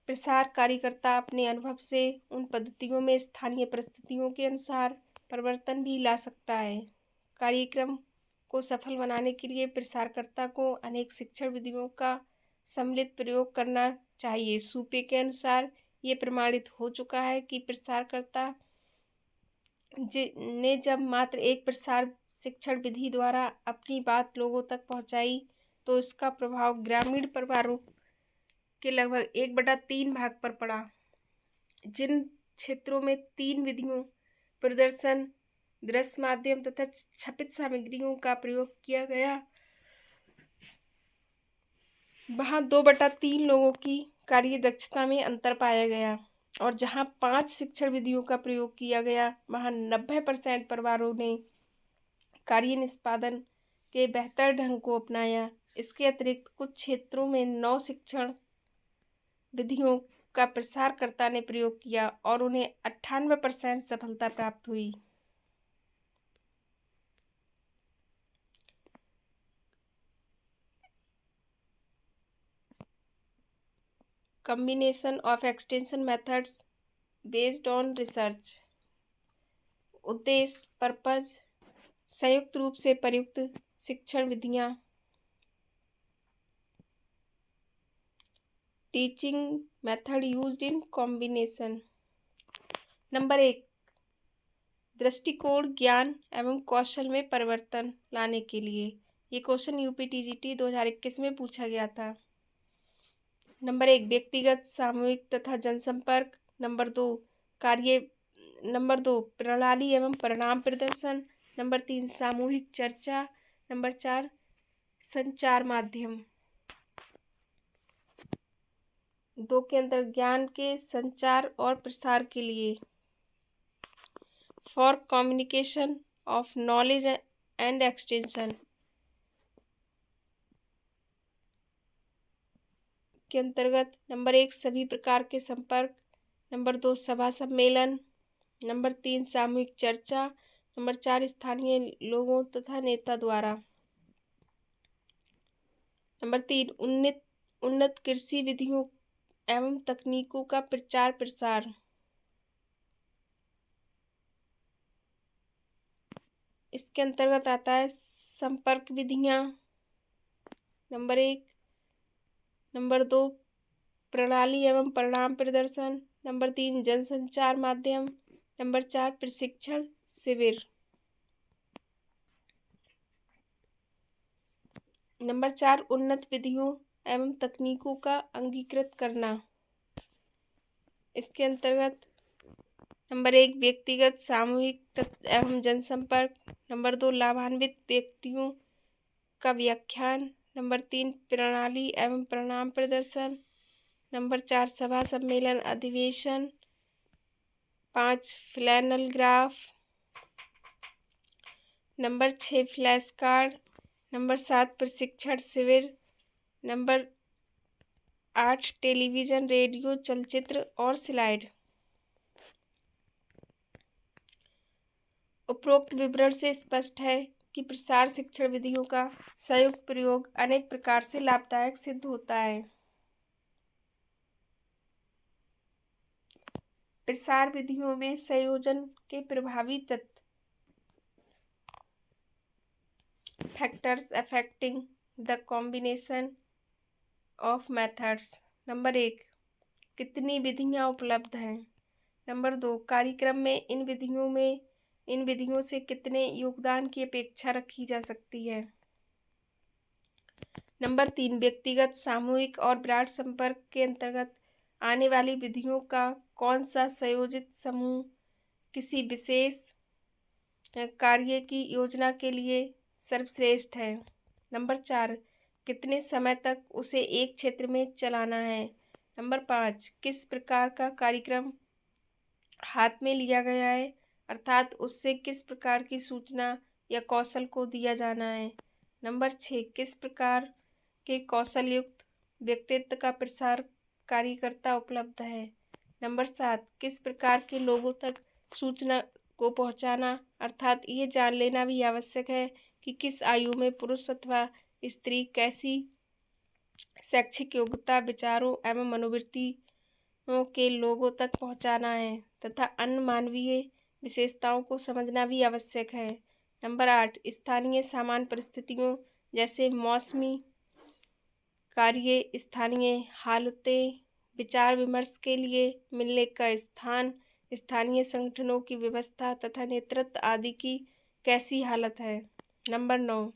प्रसार कार्यकर्ता अपने अनुभव से उन पद्धतियों में स्थानीय परिस्थितियों के अनुसार परिवर्तन भी ला सकता है। कार्यक्रम को सफल बनाने के लिए प्रसारकर्ता को अनेक शिक्षण विधियों का सम्मिलित प्रयोग करना चाहिए। सूपे के अनुसार ये प्रमाणित हो चुका है कि प्रसारकर्ता ने जब मात्र एक प्रसार शिक्षण विधि द्वारा अपनी बात लोगों तक पहुंचाई तो इसका प्रभाव ग्रामीण परिवारों के लगभग 1/3 भाग पर पड़ा। जिन क्षेत्रों में 3 विधियों प्रदर्शन, दृश्य माध्यम तथा छपित सामग्रियों का प्रयोग किया गया, वहां 2/3 लोगों की कार्य दक्षता में अंतर पाया गया और जहां 5 शिक्षण विधियों का प्रयोग किया गया वहां 90% परिवारों ने कार्य निष्पादन के बेहतर ढंग को अपनाया। इसके अतिरिक्त कुछ क्षेत्रों में 9 शिक्षण विधियों का प्रसारकर्ता ने प्रयोग किया और उन्हें 98% सफलता प्राप्त हुई। Combination of extension methods based on research. उद्देश्य पर्पज संयुक्त रूप से प्रयुक्त शिक्षण विधियां। Teaching method used in combination. Number 1, दृष्टिकोण, ज्ञान एवं कौशल में परिवर्तन लाने के लिए। ये क्वेश्चन यूपीटीजीटी 2021 में पूछा गया था। नंबर 1, व्यक्तिगत, सामूहिक तथा जनसंपर्क। नंबर 2, प्रणाली एवं परिणाम प्रदर्शन। नंबर 3, सामूहिक चर्चा। नंबर 4, संचार माध्यम। 2 के अंदर ज्ञान के संचार और प्रसार के लिए। For communication of knowledge and extension के अंतर्गत नंबर 1, सभी प्रकार के संपर्क। नंबर 2, सभा सम्मेलन। नंबर 3, सामूहिक चर्चा। नंबर 4, स्थानीय लोगों तथा नेता द्वारा। नंबर 3, उन्नत कृषि विधियों एवं तकनीकों का प्रचार प्रसार। इसके अंतर्गत आता है संपर्क विधियां। नंबर 1। नंबर 2, प्रणाली एवं परिणाम प्रदर्शन। नंबर 3, जनसंचार माध्यम। नंबर 4, प्रशिक्षण शिविर। नंबर 4, उन्नत विधियों एवं तकनीकों का अंगीकृत करना। इसके अंतर्गत नंबर 1, व्यक्तिगत, सामूहिक एवं जनसंपर्क। नंबर 2, लाभान्वित व्यक्तियों का व्याख्यान। नंबर 3, प्रणाली एवं परिणाम प्रदर्शन। नंबर 4, सभा सम्मेलन अधिवेशन। 5, flannel graph. Number 6, flash card. Number 7, प्रशिक्षण शिविर। नंबर 8, टेलीविज़न, रेडियो, चलचित्र और स्लाइड। उपरोक्त विवरण से स्पष्ट है कि प्रसार शिक्षण विधियों का संयुक्त प्रयोग अनेक प्रकार से लाभदायक सिद्ध होता है। प्रसार विधियों में संयोजन के प्रभावी तत्व। Factors affecting the combination of methods. Number 1, कितनी विधियां उपलब्ध हैं। नंबर 2, कार्यक्रम में इन विधियों में इन विधियों से कितने योगदान की अपेक्षा रखी जा सकती है? नंबर 3, व्यक्तिगत, सामूहिक और विराट संपर्क के अंतर्गत आने वाली विधियों का कौन सा संयोजित समूह किसी विशेष कार्य की योजना के लिए सर्वश्रेष्ठ है? नंबर 4, कितने समय तक उसे एक क्षेत्र में चलाना है? नंबर 5, किस प्रकार का कार्यक्रम हाथ में लिया गया है, अर्थात उससे किस प्रकार की सूचना या कौशल को दिया जाना है? नंबर 6, किस प्रकार के कौशल युक्त व्यक्तित्व का प्रसार कार्यकर्ता उपलब्ध है? नंबर 7, किस प्रकार के लोगों तक सूचना को पहुंचाना, अर्थात ये जान लेना भी आवश्यक है कि किस आयु में पुरुष अथवा स्त्री कैसी शैक्षिक योग्यता, विचारों एवं मनोवृत्तियों के लोगों तक पहुंचाना है तथा अन्य मानवीय विशेषताओं को समझना भी आवश्यक है। नंबर 8, स्थानीय सामान्य परिस्थितियों जैसे मौसमी कार्य, स्थानीय हालतें, विचार विमर्श के लिए मिलने का स्थान, स्थानीय संगठनों की व्यवस्था तथा नेतृत्व आदि की कैसी हालत है? नंबर 9,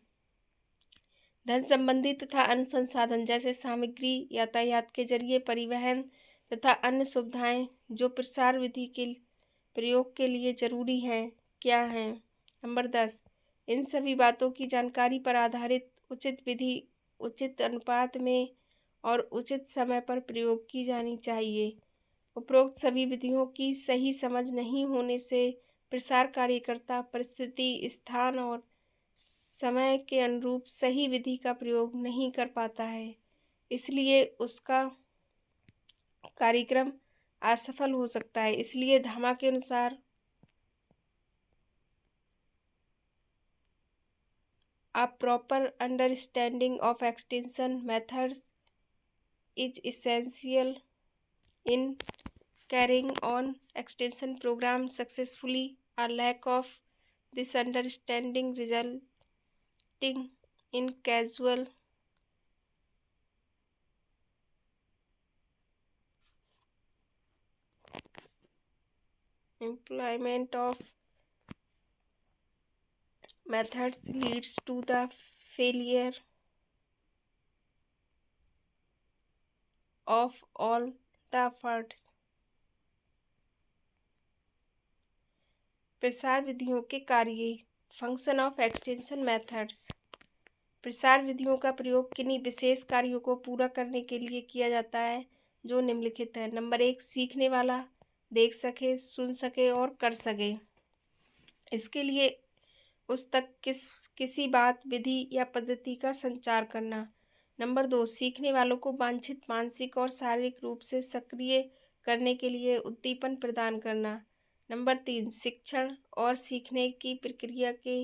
धन संबंधी तथा अन्य संसाधन जैसे सामग्री, यातायात के जरिए परिवहन तथा अन्य सुविधाएं जो प्रसार विधि के प्रयोग के लिए जरूरी हैं, क्या हैं? नंबर 10, इन सभी बातों की जानकारी पर आधारित उचित विधि उचित अनुपात में और उचित समय पर प्रयोग की जानी चाहिए। उपरोक्त सभी विधियों की सही समझ नहीं होने से प्रसार कार्यकर्ता परिस्थिति, स्थान और समय के अनुरूप सही विधि का प्रयोग नहीं कर पाता है, इसलिए उसका कार्यक्रम असफल हो सकता है। इसलिए धामा के अनुसार A proper understanding of extension methods is essential in carrying on extension program successfully. A lack of this understanding resulting in casual employment of methods leads to the failure of all the efforts. प्रसार विधियों के कार्य, function of extension methods. प्रसार विधियों का प्रयोग किन्हीं विशेष कार्यों को पूरा करने के लिए किया जाता है जो निम्नलिखित है। नंबर 1, सीखने वाला देख सके, सुन सके और कर सके। इसके लिए उस तक किसी बात, विधि या पद्धति का संचार करना। नंबर 2, सीखने वालों को वांछित मानसिक और शारीरिक रूप से सक्रिय करने के लिए उद्दीपन प्रदान करना। नंबर 3, शिक्षण और सीखने की प्रक्रिया के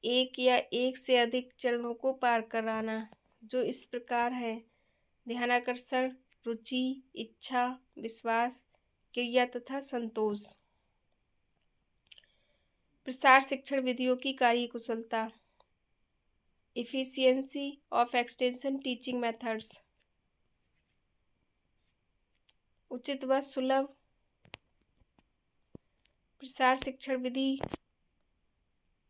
एक या एक से अधिक चरणों को पार कराना, जो इस प्रकार है: ध्यानाकर्षण, रुचि, इच्छा, विश्वास, क्रिया तथा संतोष। प्रसार शिक्षण विधियों की कार्यकुशलता, efficiency of extension teaching methods. उचित व सुलभ प्रसार शिक्षण विधि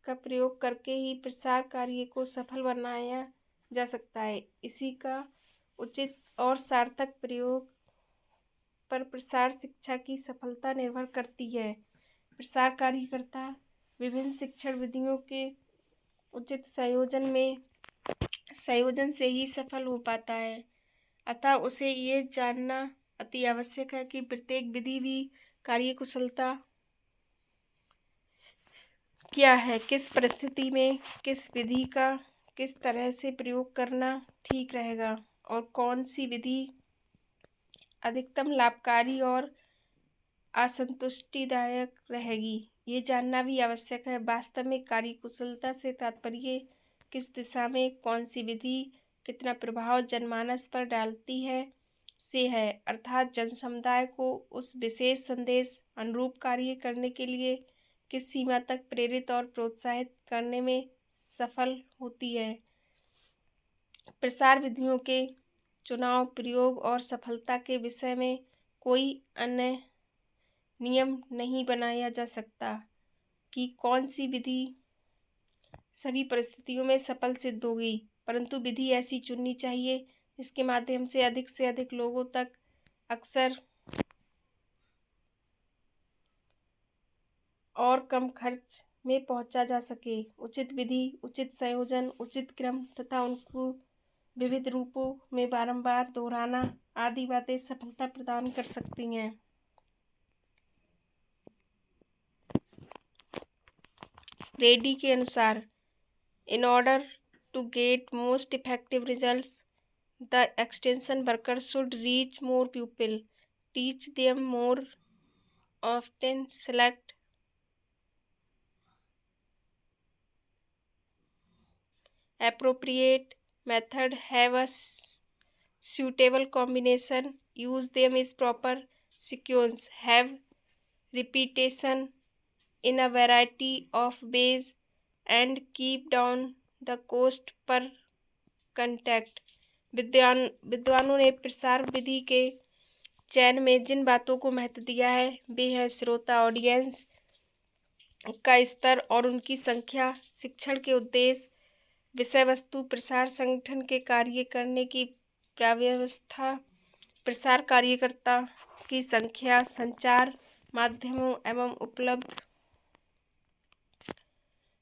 का प्रयोग करके ही प्रसार कार्य को सफल बनाया जा सकता है। इसी का उचित और सार्थक प्रयोग पर प्रसार शिक्षा की सफलता निर्भर करती है। प्रसार कार्यकर्ता विभिन्न शिक्षण विधियों के उचित संयोजन से ही सफल हो पाता है। अतः उसे ये जानना अति आवश्यक है कि प्रत्येक विधि भी कार्यकुशलता क्या है, किस परिस्थिति में किस विधि का किस तरह से प्रयोग करना ठीक रहेगा और कौन सी विधि अधिकतम लाभकारी और असंतुष्टिदायक रहेगी, ये जानना भी आवश्यक है। वास्तव में कार्यकुशलता से तात्पर्य किस दिशा में कौन सी विधि कितना प्रभाव जनमानस पर डालती है से है, अर्थात जनसमुदाय को उस विशेष संदेश अनुरूप कार्य करने के लिए किस सीमा तक प्रेरित और प्रोत्साहित करने में सफल होती है। प्रसार विधियों के चुनाव, प्रयोग और सफलता के विषय में कोई अन्य नियम नहीं बनाया जा सकता। कि कौन सी विधि सभी परिस्थितियों में सफल सिद्ध होगी, परंतु विधि ऐसी चुननी चाहिए जिसके माध्यम से अधिक लोगों तक अक्सर और कम खर्च में पहुंचा जा सके। उचित विधि, उचित संयोजन, उचित क्रम तथा उनको विविध रूपों में बारंबार दोहराना आदि बातें सफलता प्रदान कर सकती हैं। रेड्डी के अनुसार In order to get most effective results, the extension worker should reach more people, teach them more often, select appropriate method, have a suitable combination, use them in proper sequence, have repetition in a variety of ways, and keep down the cost per contact। विद्वानों ने प्रसार विधि के चयन में जिन बातों को महत्व दिया है वे हैं श्रोता ऑडियंस का स्तर और उनकी संख्या, शिक्षण के उद्देश्य, विषय वस्तु, प्रसार संगठन के कार्य करने की व्यवस्था, प्रसार कार्यकर्ता की संख्या, संचार माध्यमों एवं उपलब्ध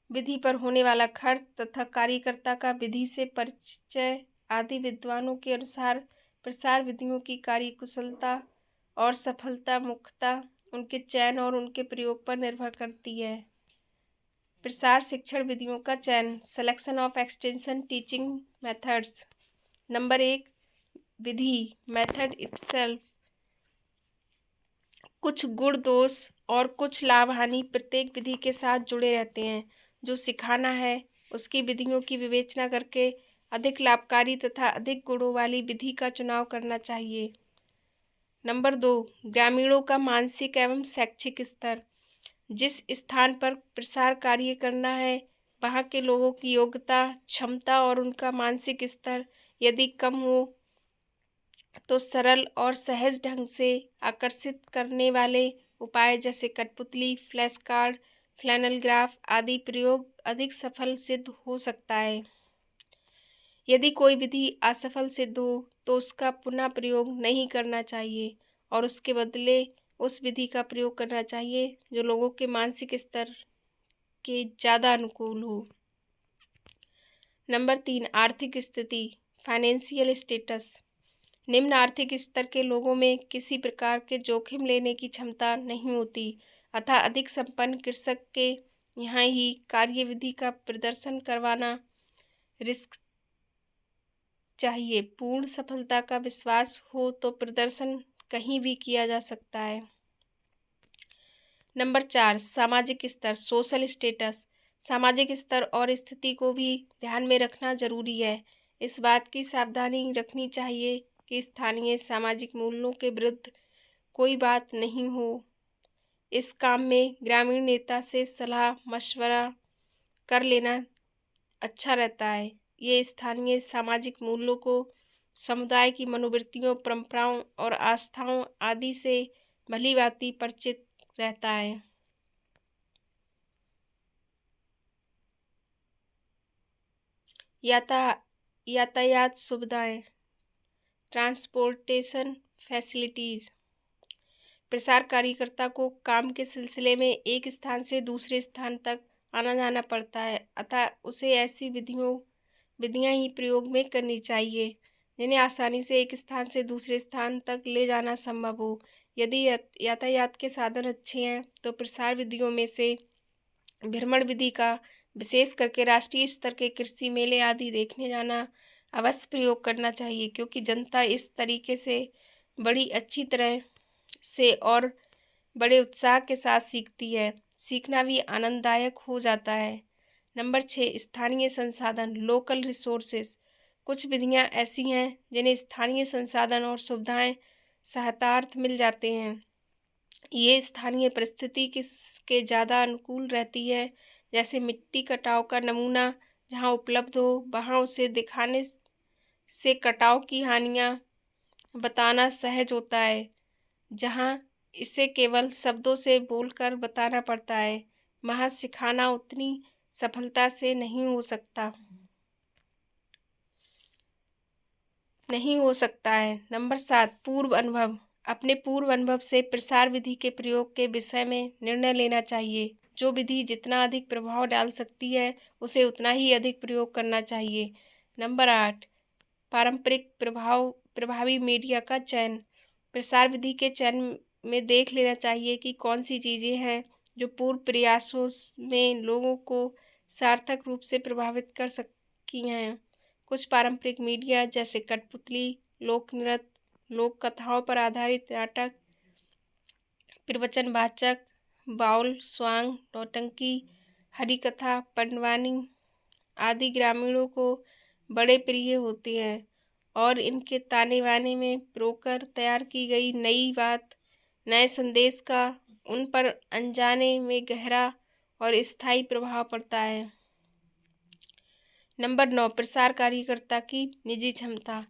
विधि पर होने वाला खर्च तथा कार्यकर्ता का विधि से परिचय आदि। विद्वानों के अनुसार प्रसार विधियों की कार्यकुशलता और सफलता मुख्यतः उनके चयन और उनके प्रयोग पर निर्भर करती है। प्रसार शिक्षण विधियों का चयन, selection of extension teaching methods. Number 1, Vidhi, method itself. कुछ गुण दोष और कुछ लाभ हानि प्रत्येक विधि के साथ जुड़े रहते हैं। जो सिखाना है उसकी विधियों की विवेचना करके अधिक लाभकारी तथा अधिक गुणों वाली विधि का चुनाव करना चाहिए। नंबर 2, ग्रामीणों का मानसिक एवं शैक्षिक स्तर। जिस स्थान पर प्रसार कार्य करना है वहाँ के लोगों की योग्यता, क्षमता और उनका मानसिक स्तर यदि कम हो तो सरल और सहज ढंग से आकर्षित करने वाले उपाय जैसे कठपुतली, फ्लैश कार्ड, फ्लैनल ग्राफ आदि प्रयोग अधिक सफल सिद्ध हो सकता है। यदि कोई विधि असफल सिद्ध हो तो उसका पुनः प्रयोग नहीं करना चाहिए और उसके बदले उस विधि का प्रयोग करना चाहिए जो लोगों के मानसिक स्तर के ज़्यादा अनुकूल हो। नंबर 3, आर्थिक स्थिति, फाइनेंशियल स्टेटस। निम्न आर्थिक स्तर के लोगों में किसी प्रकार के जोखिम लेने की क्षमता नहीं होती अतः अधिक संपन्न कृषक के यहाँ ही कार्यविधि का प्रदर्शन करवाना रिस्क चाहिए। पूर्ण सफलता का विश्वास हो तो प्रदर्शन कहीं भी किया जा सकता है। नंबर 4, सामाजिक स्तर, सोशल स्टेटस। सामाजिक स्तर और स्थिति को भी ध्यान में रखना जरूरी है। इस बात की सावधानी रखनी चाहिए कि स्थानीय सामाजिक मूल्यों के विरुद्ध कोई बात नहीं हो। इस काम में ग्रामीण नेता से सलाह मशवरा कर लेना अच्छा रहता है। ये स्थानीय सामाजिक मूल्यों को समुदाय की मनोवृत्तियों, परंपराओं और आस्थाओं आदि से भलीभांति परिचित रहता है। यातायात सुविधाएं, ट्रांसपोर्टेशन फैसिलिटीज़। प्रसार कार्यकर्ता को काम के सिलसिले में एक स्थान से दूसरे स्थान तक आना जाना पड़ता है अतः उसे ऐसी विधियां ही प्रयोग में करनी चाहिए जिन्हें आसानी से एक स्थान से दूसरे स्थान तक ले जाना संभव हो। यदि यातायात के साधन अच्छे हैं तो प्रसार विधियों में से भ्रमण विधि का विशेष करके राष्ट्रीय स्तर के कृषि मेले आदि देखने जाना अवश्य प्रयोग करना चाहिए, क्योंकि जनता इस तरीके से बड़ी अच्छी तरह से और बड़े उत्साह के साथ सीखती है। सीखना भी आनंददायक हो जाता है। नंबर 6, स्थानीय संसाधन, लोकल रिसोर्सेज। कुछ विधियां ऐसी हैं जिन्हें स्थानीय संसाधन और सुविधाएं सहतार्थ मिल जाते हैं। ये स्थानीय परिस्थिति के ज़्यादा अनुकूल रहती है। जैसे मिट्टी कटाव का नमूना जहाँ उपलब्ध हो वहाँ उसे दिखाने से कटाव की हानियाँ बताना सहज होता है, जहाँ इसे केवल शब्दों से बोलकर बताना पड़ता है। वहाँ सिखाना उतनी सफलता से नहीं हो सकता है। नंबर 7, पूर्व अनुभव। अपने पूर्व अनुभव से प्रसार विधि के प्रयोग के विषय में निर्णय लेना चाहिए। जो विधि जितना अधिक प्रभाव डाल सकती है उसे उतना ही अधिक प्रयोग करना चाहिए। नंबर 8, पारंपरिक प्रभावी मीडिया का चयन। प्रसार विधि के चयन में देख लेना चाहिए कि कौन सी चीज़ें हैं जो पूर्व प्रयासों में लोगों को सार्थक रूप से प्रभावित कर सकती हैं। कुछ पारंपरिक मीडिया जैसे कठपुतली, लोक नृत्य, लोक कथाओं पर आधारित नाटक, प्रवचनवाचक, बाउल, स्वांग, नौटंकी, हरिकथा, पंडवानी आदि ग्रामीणों को बड़े प्रिय होते हैं और इनके ताने बाने में प्रोकर तैयार की गई नई बात, नए संदेश का उन पर अनजाने में गहरा और स्थायी प्रभाव पड़ता है। नंबर 9, प्रसार कार्यकर्ता की निजी क्षमता।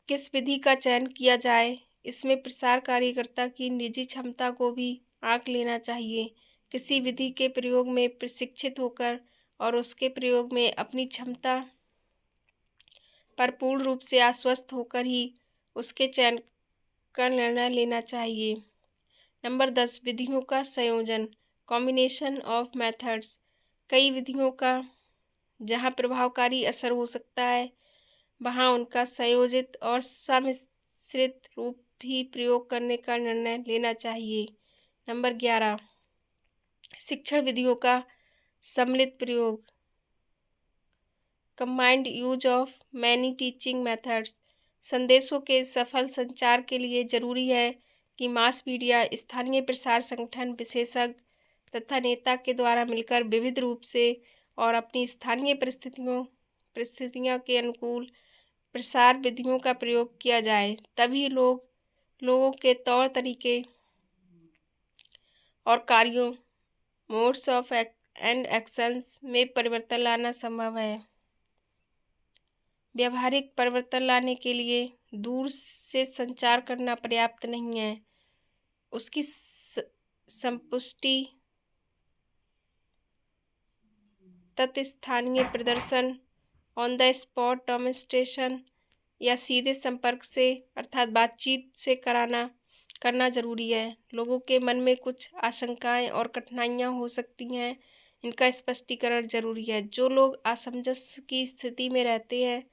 किस विधि का चयन किया जाए, इसमें प्रसार कार्यकर्ता की निजी क्षमता को भी आंक लेना चाहिए। किसी विधि के प्रयोग में प्रशिक्षित होकर और उसके प्रयोग में अपनी क्षमता पर पूर्ण रूप से आश्वस्त होकर ही उसके चयन का निर्णय लेना चाहिए। नंबर 10, विधियों का संयोजन, कॉम्बिनेशन ऑफ मेथड्स। कई विधियों का जहाँ प्रभावकारी असर हो सकता है वहाँ उनका संयोजित और सम्मिश्रित रूप भी प्रयोग करने का निर्णय लेना चाहिए। नंबर 11, शिक्षण विधियों का सम्मिलित प्रयोग, combined use of many teaching methods. संदेशों के सफल संचार के लिए जरूरी है कि मास मीडिया, स्थानीय प्रसार संगठन, विशेषज्ञ तथा नेता के द्वारा मिलकर विविध रूप से और अपनी स्थानीय परिस्थितियों के अनुकूल प्रसार विधियों का प्रयोग किया जाए। तभी लोगों के तौर तरीके और कार्यों, मोड्स ऑफ एंड एक्शंस में परिवर्तन लाना संभव है। व्यावहारिक परिवर्तन लाने के लिए दूर से संचार करना पर्याप्त नहीं है, उसकी संपुष्टि तत्स्थानीय प्रदर्शन, ऑन द स्पॉट डेमोन्स्ट्रेशन या सीधे संपर्क से अर्थात बातचीत से करना जरूरी है। लोगों के मन में कुछ आशंकाएं और कठिनाइयां हो सकती हैं, इनका स्पष्टीकरण जरूरी है। जो लोग असमंजस की स्थिति में रहते हैं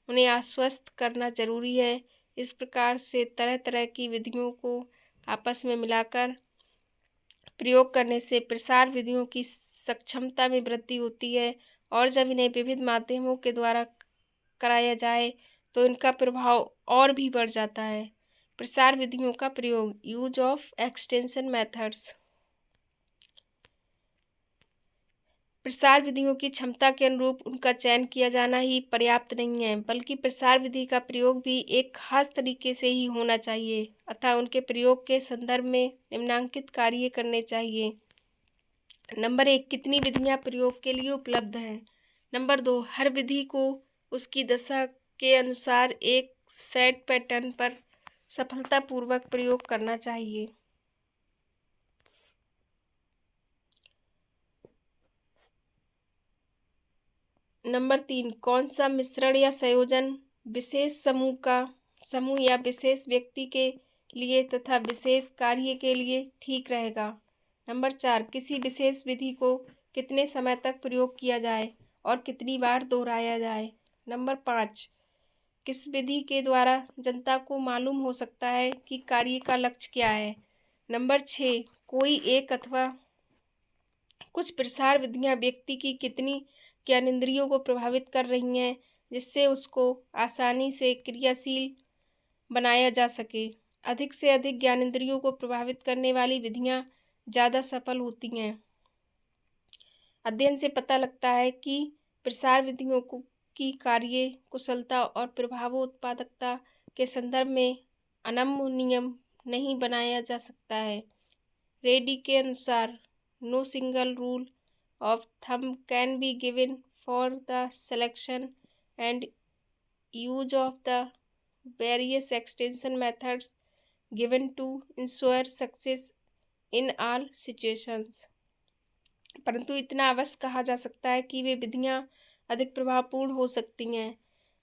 उन्हें आश्वस्त करना जरूरी है। इस प्रकार से तरह तरह की विधियों को आपस में मिलाकर प्रयोग करने से प्रसार विधियों की सक्षमता में वृद्धि होती है और जब इन्हें विविध माध्यमों के द्वारा कराया जाए तो इनका प्रभाव और भी बढ़ जाता है। प्रसार विधियों का प्रयोग, यूज ऑफ एक्सटेंशन मेथड्स। प्रसार विधियों की क्षमता के अनुरूप उनका चयन किया जाना ही पर्याप्त नहीं है, बल्कि प्रसार विधि का प्रयोग भी एक खास तरीके से ही होना चाहिए, अतः उनके प्रयोग के संदर्भ में निम्नांकित कार्य करने चाहिए। नंबर 1, कितनी विधियां प्रयोग के लिए उपलब्ध हैं। नंबर 2, हर विधि को उसकी दशा के अनुसार एक सेट पैटर्न पर सफलतापूर्वक प्रयोग करना चाहिए। नंबर 3, कौन सा मिश्रण या संयोजन विशेष समूह या विशेष व्यक्ति के लिए तथा विशेष कार्य के लिए ठीक रहेगा। नंबर 4, किसी विशेष विधि को कितने समय तक प्रयोग किया जाए और कितनी बार दोहराया जाए। नंबर 5, किस विधि के द्वारा जनता को मालूम हो सकता है कि कार्य का लक्ष्य क्या है। नंबर 6, कोई एक अथवा कुछ प्रसार विधियां व्यक्ति की कितनी ज्ञानेंद्रियों को प्रभावित कर रही हैं जिससे उसको आसानी से क्रियाशील बनाया जा सके। अधिक से अधिक ज्ञानेंद्रियों को प्रभावित करने वाली विधियां ज़्यादा सफल होती हैं। अध्ययन से पता लगता है कि प्रसार विधियों की कार्य कुशलता और प्रभावोत्पादकता के संदर्भ में अनम्य नियम नहीं बनाया जा सकता है। रेड्डी के अनुसार no single rule of thumb can be given for the selection and use of the various extension methods given to ensure success in all situations. परंतु इतना अवश्य कहा जा सकता है कि वे विधियाँ अधिक प्रभावपूर्ण हो सकती हैं,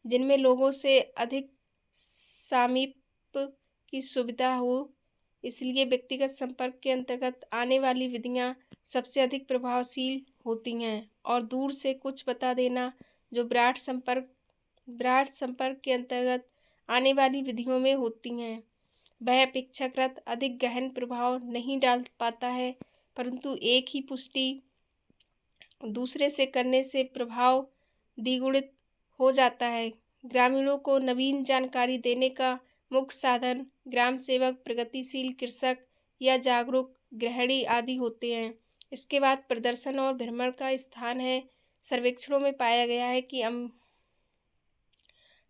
जिनमें लोगों से अधिक सामीप्य की सुविधा हो। इसलिए व्यक्तिगत संपर्क के अंतर्गत आने वाली विधियाँ सबसे अधिक प्रभावशील होती हैं, और दूर से कुछ बता देना, जो ब्रॉड संपर्क के अंतर्गत आने वाली विधियों में होती हैं, वह अपेक्षाकृत अधिक गहन प्रभाव नहीं डाल पाता है, परंतु एक ही पुष्टि दूसरे से करने से प्रभाव द्विगुणित हो जाता है। ग्रामीणों को नवीन जानकारी देने का मुख्य साधन ग्राम सेवक, प्रगतिशील कृषक या जागरूक गृहिणी आदि होते हैं। इसके बाद प्रदर्शन और भ्रमण का स्थान है। सर्वेक्षणों में पाया गया है कि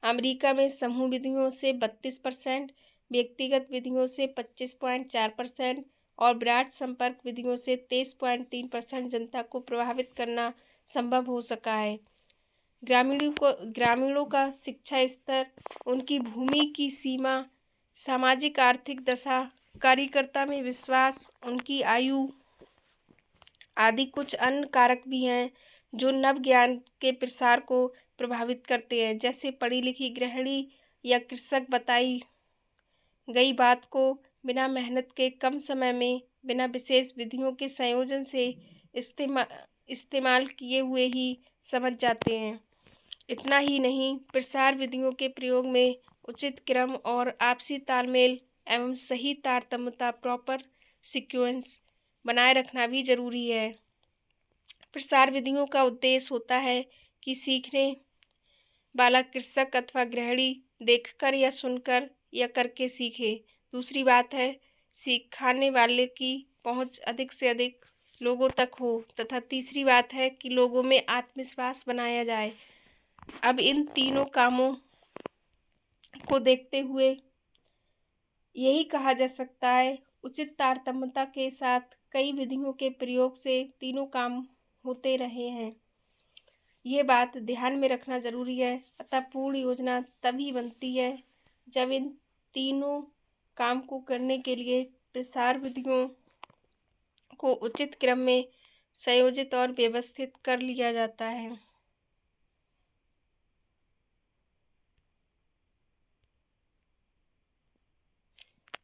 अमेरिका में समूह विधियों से 32%, व्यक्तिगत विधियों से 25.4% और ब्रॉड संपर्क विधियों से 23.3% जनता को प्रभावित करना संभव हो सका है। ग्रामीणों का शिक्षा स्तर, उनकी भूमि की सीमा, सामाजिक आर्थिक दशा, कार्यकर्ता में विश्वास, उनकी आयु आदि कुछ अन्य कारक भी हैं जो नव ज्ञान के प्रसार को प्रभावित करते हैं। जैसे पढ़ी लिखी गृहिणी या कृषक बताई गई बात को बिना मेहनत के कम समय में बिना विशेष विधियों के संयोजन से इस्तेमाल किए हुए ही समझ जाते हैं। इतना ही नहीं, प्रसार विधियों के प्रयोग में उचित क्रम और आपसी तालमेल एवं सही तारतम्यता, प्रॉपर सीक्वेंस बनाए रखना भी जरूरी है। प्रसार विधियों का उद्देश्य होता है कि सीखने वाला कृषक अथवा गृहिणी देखकर या सुनकर या करके सीखे। दूसरी बात है, सिखाने वाले की पहुंच अधिक से अधिक लोगों तक हो, तथा तीसरी बात है कि लोगों में आत्मविश्वास बनाया जाए। अब इन तीनों कामों को देखते हुए यही कहा जा सकता है, उचित तारतम्यता के साथ कई विधियों के प्रयोग से तीनों काम होते रहे हैं। ये बात ध्यान में रखना जरूरी है। अतः पूर्ण योजना तभी बनती है जब इन तीनों काम को करने के लिए प्रसार विधियों को उचित क्रम में संयोजित और व्यवस्थित कर लिया जाता है।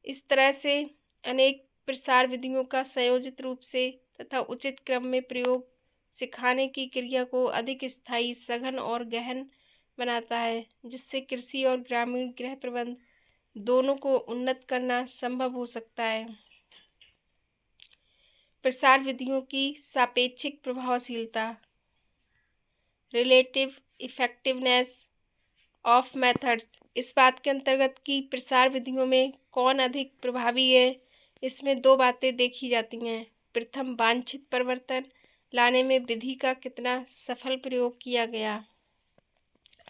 इस तरह से अनेक प्रसार विधियों का संयोजित रूप से तथा उचित क्रम में प्रयोग सिखाने की क्रिया को अधिक स्थायी, सघन और गहन बनाता है, जिससे कृषि और ग्रामीण गृह प्रबंध दोनों को उन्नत करना संभव हो सकता है। प्रसार विधियों की सापेक्षिक प्रभावशीलता, रिलेटिव इफेक्टिवनेस ऑफ मेथड्स, इस बात के अंतर्गत कि प्रसार विधियों में कौन अधिक प्रभावी है, इसमें दो बातें देखी जाती हैं। प्रथम, वांछित परिवर्तन लाने में विधि का कितना सफल प्रयोग किया गया,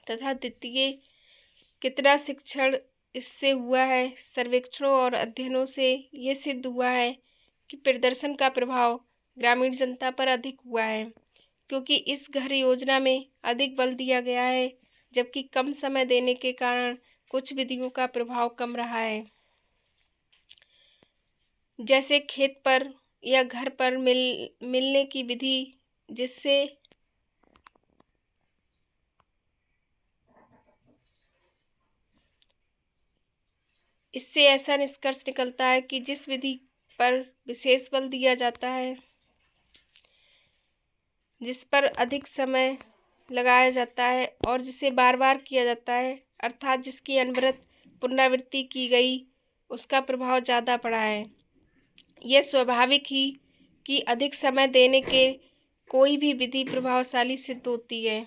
तथा द्वितीय, कितना शिक्षण इससे हुआ है। सर्वेक्षणों और अध्ययनों से ये सिद्ध हुआ है कि प्रदर्शन का प्रभाव ग्रामीण जनता पर अधिक हुआ है, क्योंकि इस घर योजना में अधिक बल दिया गया है, जबकि कम समय देने के कारण कुछ विधियों का प्रभाव कम रहा है। जैसे खेत पर या घर पर मिलने की विधि, इससे ऐसा निष्कर्ष निकलता है कि जिस विधि पर विशेष बल दिया जाता है, जिस पर अधिक समय लगाया जाता है और जिसे बार बार किया जाता है, अर्थात जिसकी अनवरत पुनरावृत्ति की गई, उसका प्रभाव ज़्यादा पड़ा है। यह स्वाभाविक ही कि अधिक समय देने के कोई भी विधि प्रभावशाली सिद्ध होती है।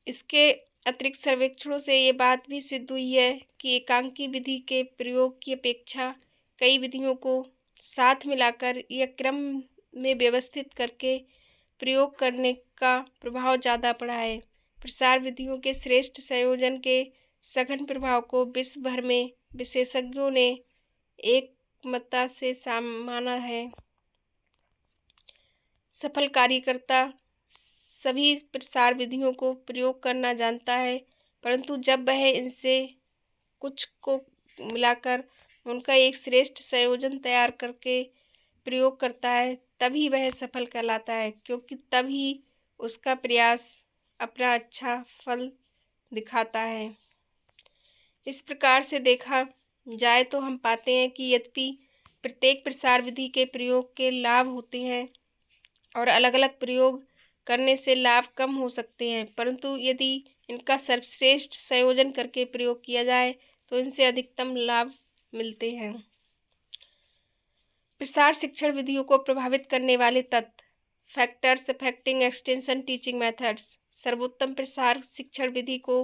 इसके अतिरिक्त सर्वेक्षणों से ये बात भी सिद्ध हुई है कि एकांकी विधि के प्रयोग की अपेक्षा कई विधियों को साथ मिलाकर या क्रम में व्यवस्थित करके प्रयोग करने का प्रभाव ज़्यादा पड़ा है। प्रसार विधियों के श्रेष्ठ संयोजन के सघन प्रभाव को विश्व भर में विशेषज्ञों ने एकमतता से माना है। सफल कार्यकर्ता सभी प्रसार विधियों को प्रयोग करना जानता है, परंतु जब वह इनसे कुछ को मिलाकर उनका एक श्रेष्ठ संयोजन तैयार करके प्रयोग करता है, तभी वह सफल कहलाता है, क्योंकि तभी उसका प्रयास अपना अच्छा फल दिखाता है। इस प्रकार से देखा जाए तो हम पाते हैं कि यद्यपि प्रत्येक प्रसार विधि के प्रयोग के लाभ होते हैं और अलग अलग प्रयोग करने से लाभ कम हो सकते हैं, परंतु यदि इनका सर्वश्रेष्ठ संयोजन करके प्रयोग किया जाए तो इनसे अधिकतम लाभ मिलते हैं। प्रसार शिक्षण विधियों को प्रभावित करने वाले तत्व, factors affecting extension teaching methods. सर्वोत्तम प्रसार शिक्षण विधि को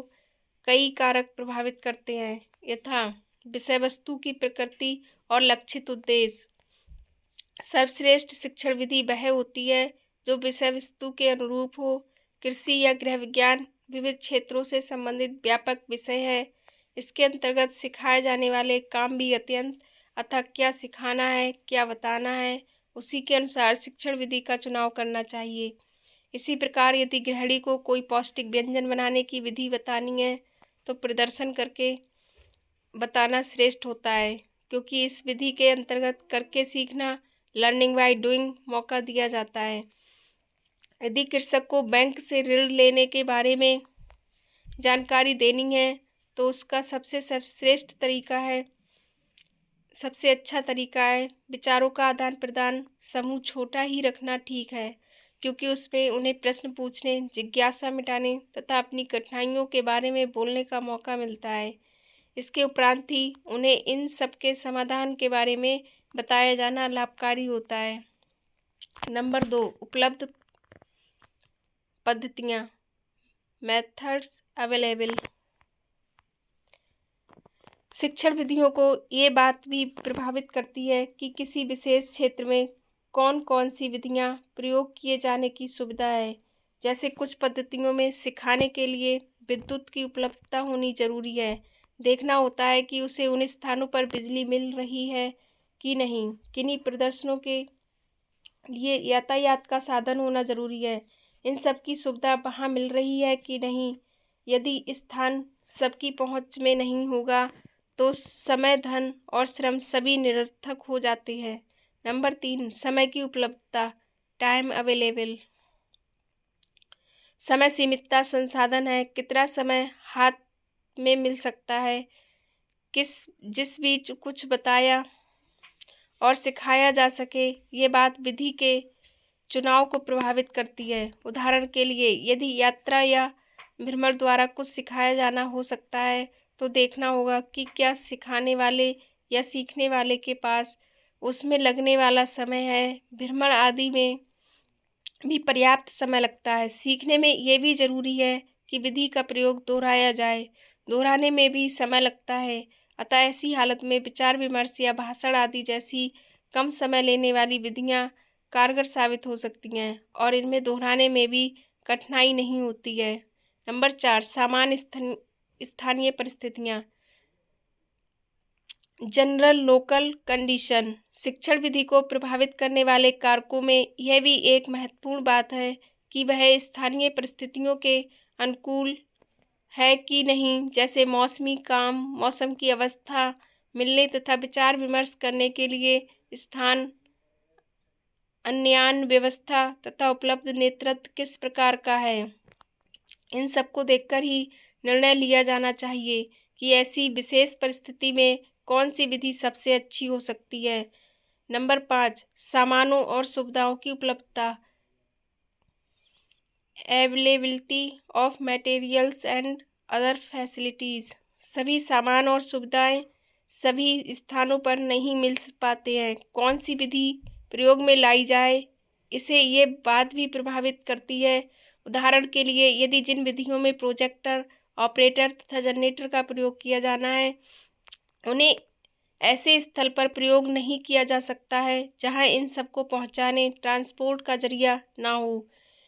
कई कारक प्रभावित करते हैं, यथा विषय वस्तु की प्रकृति और लक्षित उद्देश्य। सर्वश्रेष्ठ शिक्षण विधि वह होती है जो विषय वस्तु के अनुरूप हो। कृषि या गृह विज्ञान विविध क्षेत्रों से संबंधित व्यापक विषय है। इसके अंतर्गत सिखाए जाने वाले काम भी अत्यंत अथक, क्या सिखाना है, क्या बताना है, उसी के अनुसार शिक्षण विधि का चुनाव करना चाहिए। इसी प्रकार यदि गृहिणी को कोई पौष्टिक व्यंजन बनाने की विधि बतानी है तो प्रदर्शन करके बताना श्रेष्ठ होता है, क्योंकि इस विधि के अंतर्गत करके सीखना, लर्निंग बाय डूइंग, मौका दिया जाता है। यदि कृषक को बैंक से ऋण लेने के बारे में जानकारी देनी है तो उसका सबसे सर्वश्रेष्ठ तरीका है, सबसे अच्छा तरीका है विचारों का आदान प्रदान। समूह छोटा ही रखना ठीक है, क्योंकि उसमें उन्हें प्रश्न पूछने, जिज्ञासा मिटाने तथा अपनी कठिनाइयों के बारे में बोलने का मौका मिलता है। इसके उपरांत ही उन्हें इन सब के समाधान के बारे में बताया जाना लाभकारी होता है। नंबर 2, उपलब्ध पद्धतियाँ, मेथड्स अवेलेबल। शिक्षण विधियों को ये बात भी प्रभावित करती है कि किसी विशेष क्षेत्र में कौन कौन सी विधियाँ प्रयोग किए जाने की सुविधा है। जैसे कुछ पद्धतियों में सिखाने के लिए विद्युत की उपलब्धता होनी जरूरी है। देखना होता है कि उसे उन स्थानों पर बिजली मिल रही है कि नहीं। किन्हीं प्रदर्शनों के लिए यातायात का साधन होना जरूरी है। इन सब की सुविधा वहाँ मिल रही है कि नहीं। यदि स्थान सबकी पहुँच में नहीं होगा तो समय, धन और श्रम सभी निरर्थक हो जाते हैं। नंबर 3, समय की उपलब्धता, टाइम अवेलेबल। समय सीमितता संसाधन है, कितना समय हाथ में मिल सकता है, जिस बीच कुछ बताया और सिखाया जा सके, ये बात विधि के चुनाव को प्रभावित करती है। उदाहरण के लिए यदि यात्रा या भ्रमण द्वारा कुछ सिखाया जाना हो सकता है तो देखना होगा कि क्या सिखाने वाले या सीखने वाले के पास उसमें लगने वाला समय है। भ्रमण आदि में भी पर्याप्त समय लगता है। सीखने में ये भी जरूरी है कि विधि का प्रयोग दोहराया जाए, दोहराने में भी समय लगता है। अतः ऐसी हालत में विचार विमर्श या भाषण आदि जैसी कम समय लेने वाली विधियाँ कारगर साबित हो सकती हैं और इनमें दोहराने में भी कठिनाई नहीं होती है। नंबर 4, सामान्य स्थानीय परिस्थितियाँ, जनरल लोकल कंडीशन। शिक्षण विधि को प्रभावित करने वाले कारकों में यह भी एक महत्वपूर्ण बात है कि वह स्थानीय परिस्थितियों के अनुकूल है कि नहीं, जैसे मौसमी काम, मौसम की अवस्था, मिलने तथा विचार विमर्श करने के लिए स्थान, अन्यान्य व्यवस्था तथा उपलब्ध नेतृत्व किस प्रकार का है। इन सबको देखकर ही निर्णय लिया जाना चाहिए कि ऐसी विशेष परिस्थिति में कौन सी विधि सबसे अच्छी हो सकती है। नंबर 5, सामानों और सुविधाओं की उपलब्धता, availability of materials and other facilities. सभी सामान और सुविधाएं सभी स्थानों पर नहीं मिल पाते हैं। कौन सी विधि प्रयोग में लाई जाए, इसे ये बात भी प्रभावित करती है। उदाहरण के लिए यदि जिन विधियों में प्रोजेक्टर, ऑपरेटर तथा जनरेटर का प्रयोग किया जाना है, उन्हें ऐसे स्थल पर प्रयोग नहीं किया जा सकता है जहां इन सबको पहुंचाने, ट्रांसपोर्ट का जरिया ना हो।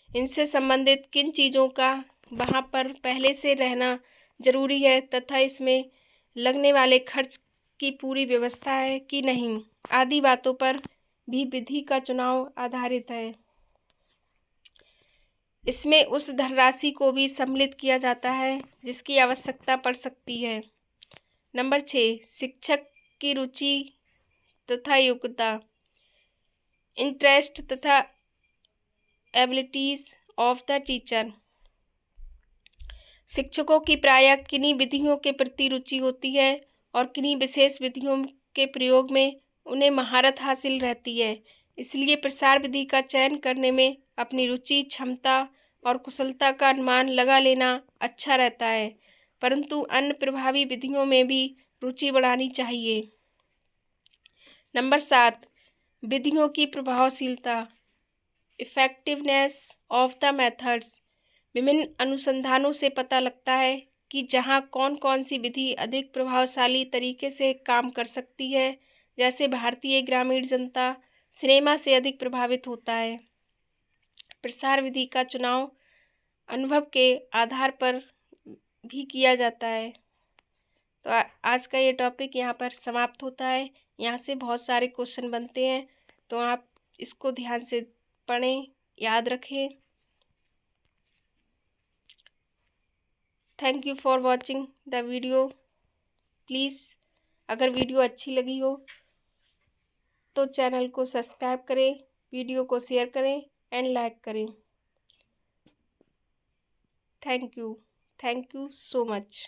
इनसे संबंधित किन चीज़ों का वहां पर पहले से रहना जरूरी है तथा इसमें लगने वाले खर्च की पूरी व्यवस्था है कि नहीं, आदि बातों पर भी विधि का चुनाव आधारित है। इसमें उस धनराशि को भी सम्मिलित किया जाता है जिसकी आवश्यकता पड़ सकती है। नंबर 6, शिक्षक की रुचि तथा योग्यता, इंटरेस्ट तथा एबिलिटीज ऑफ द टीचर। शिक्षकों की प्रायः किन्हीं विधियों के प्रति रुचि होती है और किन्हीं विशेष विधियों के प्रयोग में उन्हें महारत हासिल रहती है। इसलिए प्रसार विधि का चयन करने में अपनी रुचि, क्षमता और कुशलता का अनुमान लगा लेना अच्छा रहता है, परंतु अन्य प्रभावी विधियों में भी रुचि बढ़ानी चाहिए। नंबर 7, विधियों की प्रभावशीलता, इफेक्टिवनेस ऑफ द मेथड्स। विभिन्न अनुसंधानों से पता लगता है कि जहाँ कौन कौन सी विधि अधिक प्रभावशाली तरीके से काम कर सकती है। जैसे भारतीय ग्रामीण जनता सिनेमा से अधिक प्रभावित होता है। प्रसार विधि का चुनाव अनुभव के आधार पर भी किया जाता है। तो आज का ये टॉपिक यहाँ पर समाप्त होता है। यहाँ से बहुत सारे क्वेश्चन बनते हैं, तो आप इसको ध्यान से पढ़ें, याद रखें। Thank you for watching the video. Please अगर वीडियो अच्छी लगी हो तो चैनल को सब्सक्राइब करें, वीडियो को शेयर करें एंड लाइक करें। Thank you so much.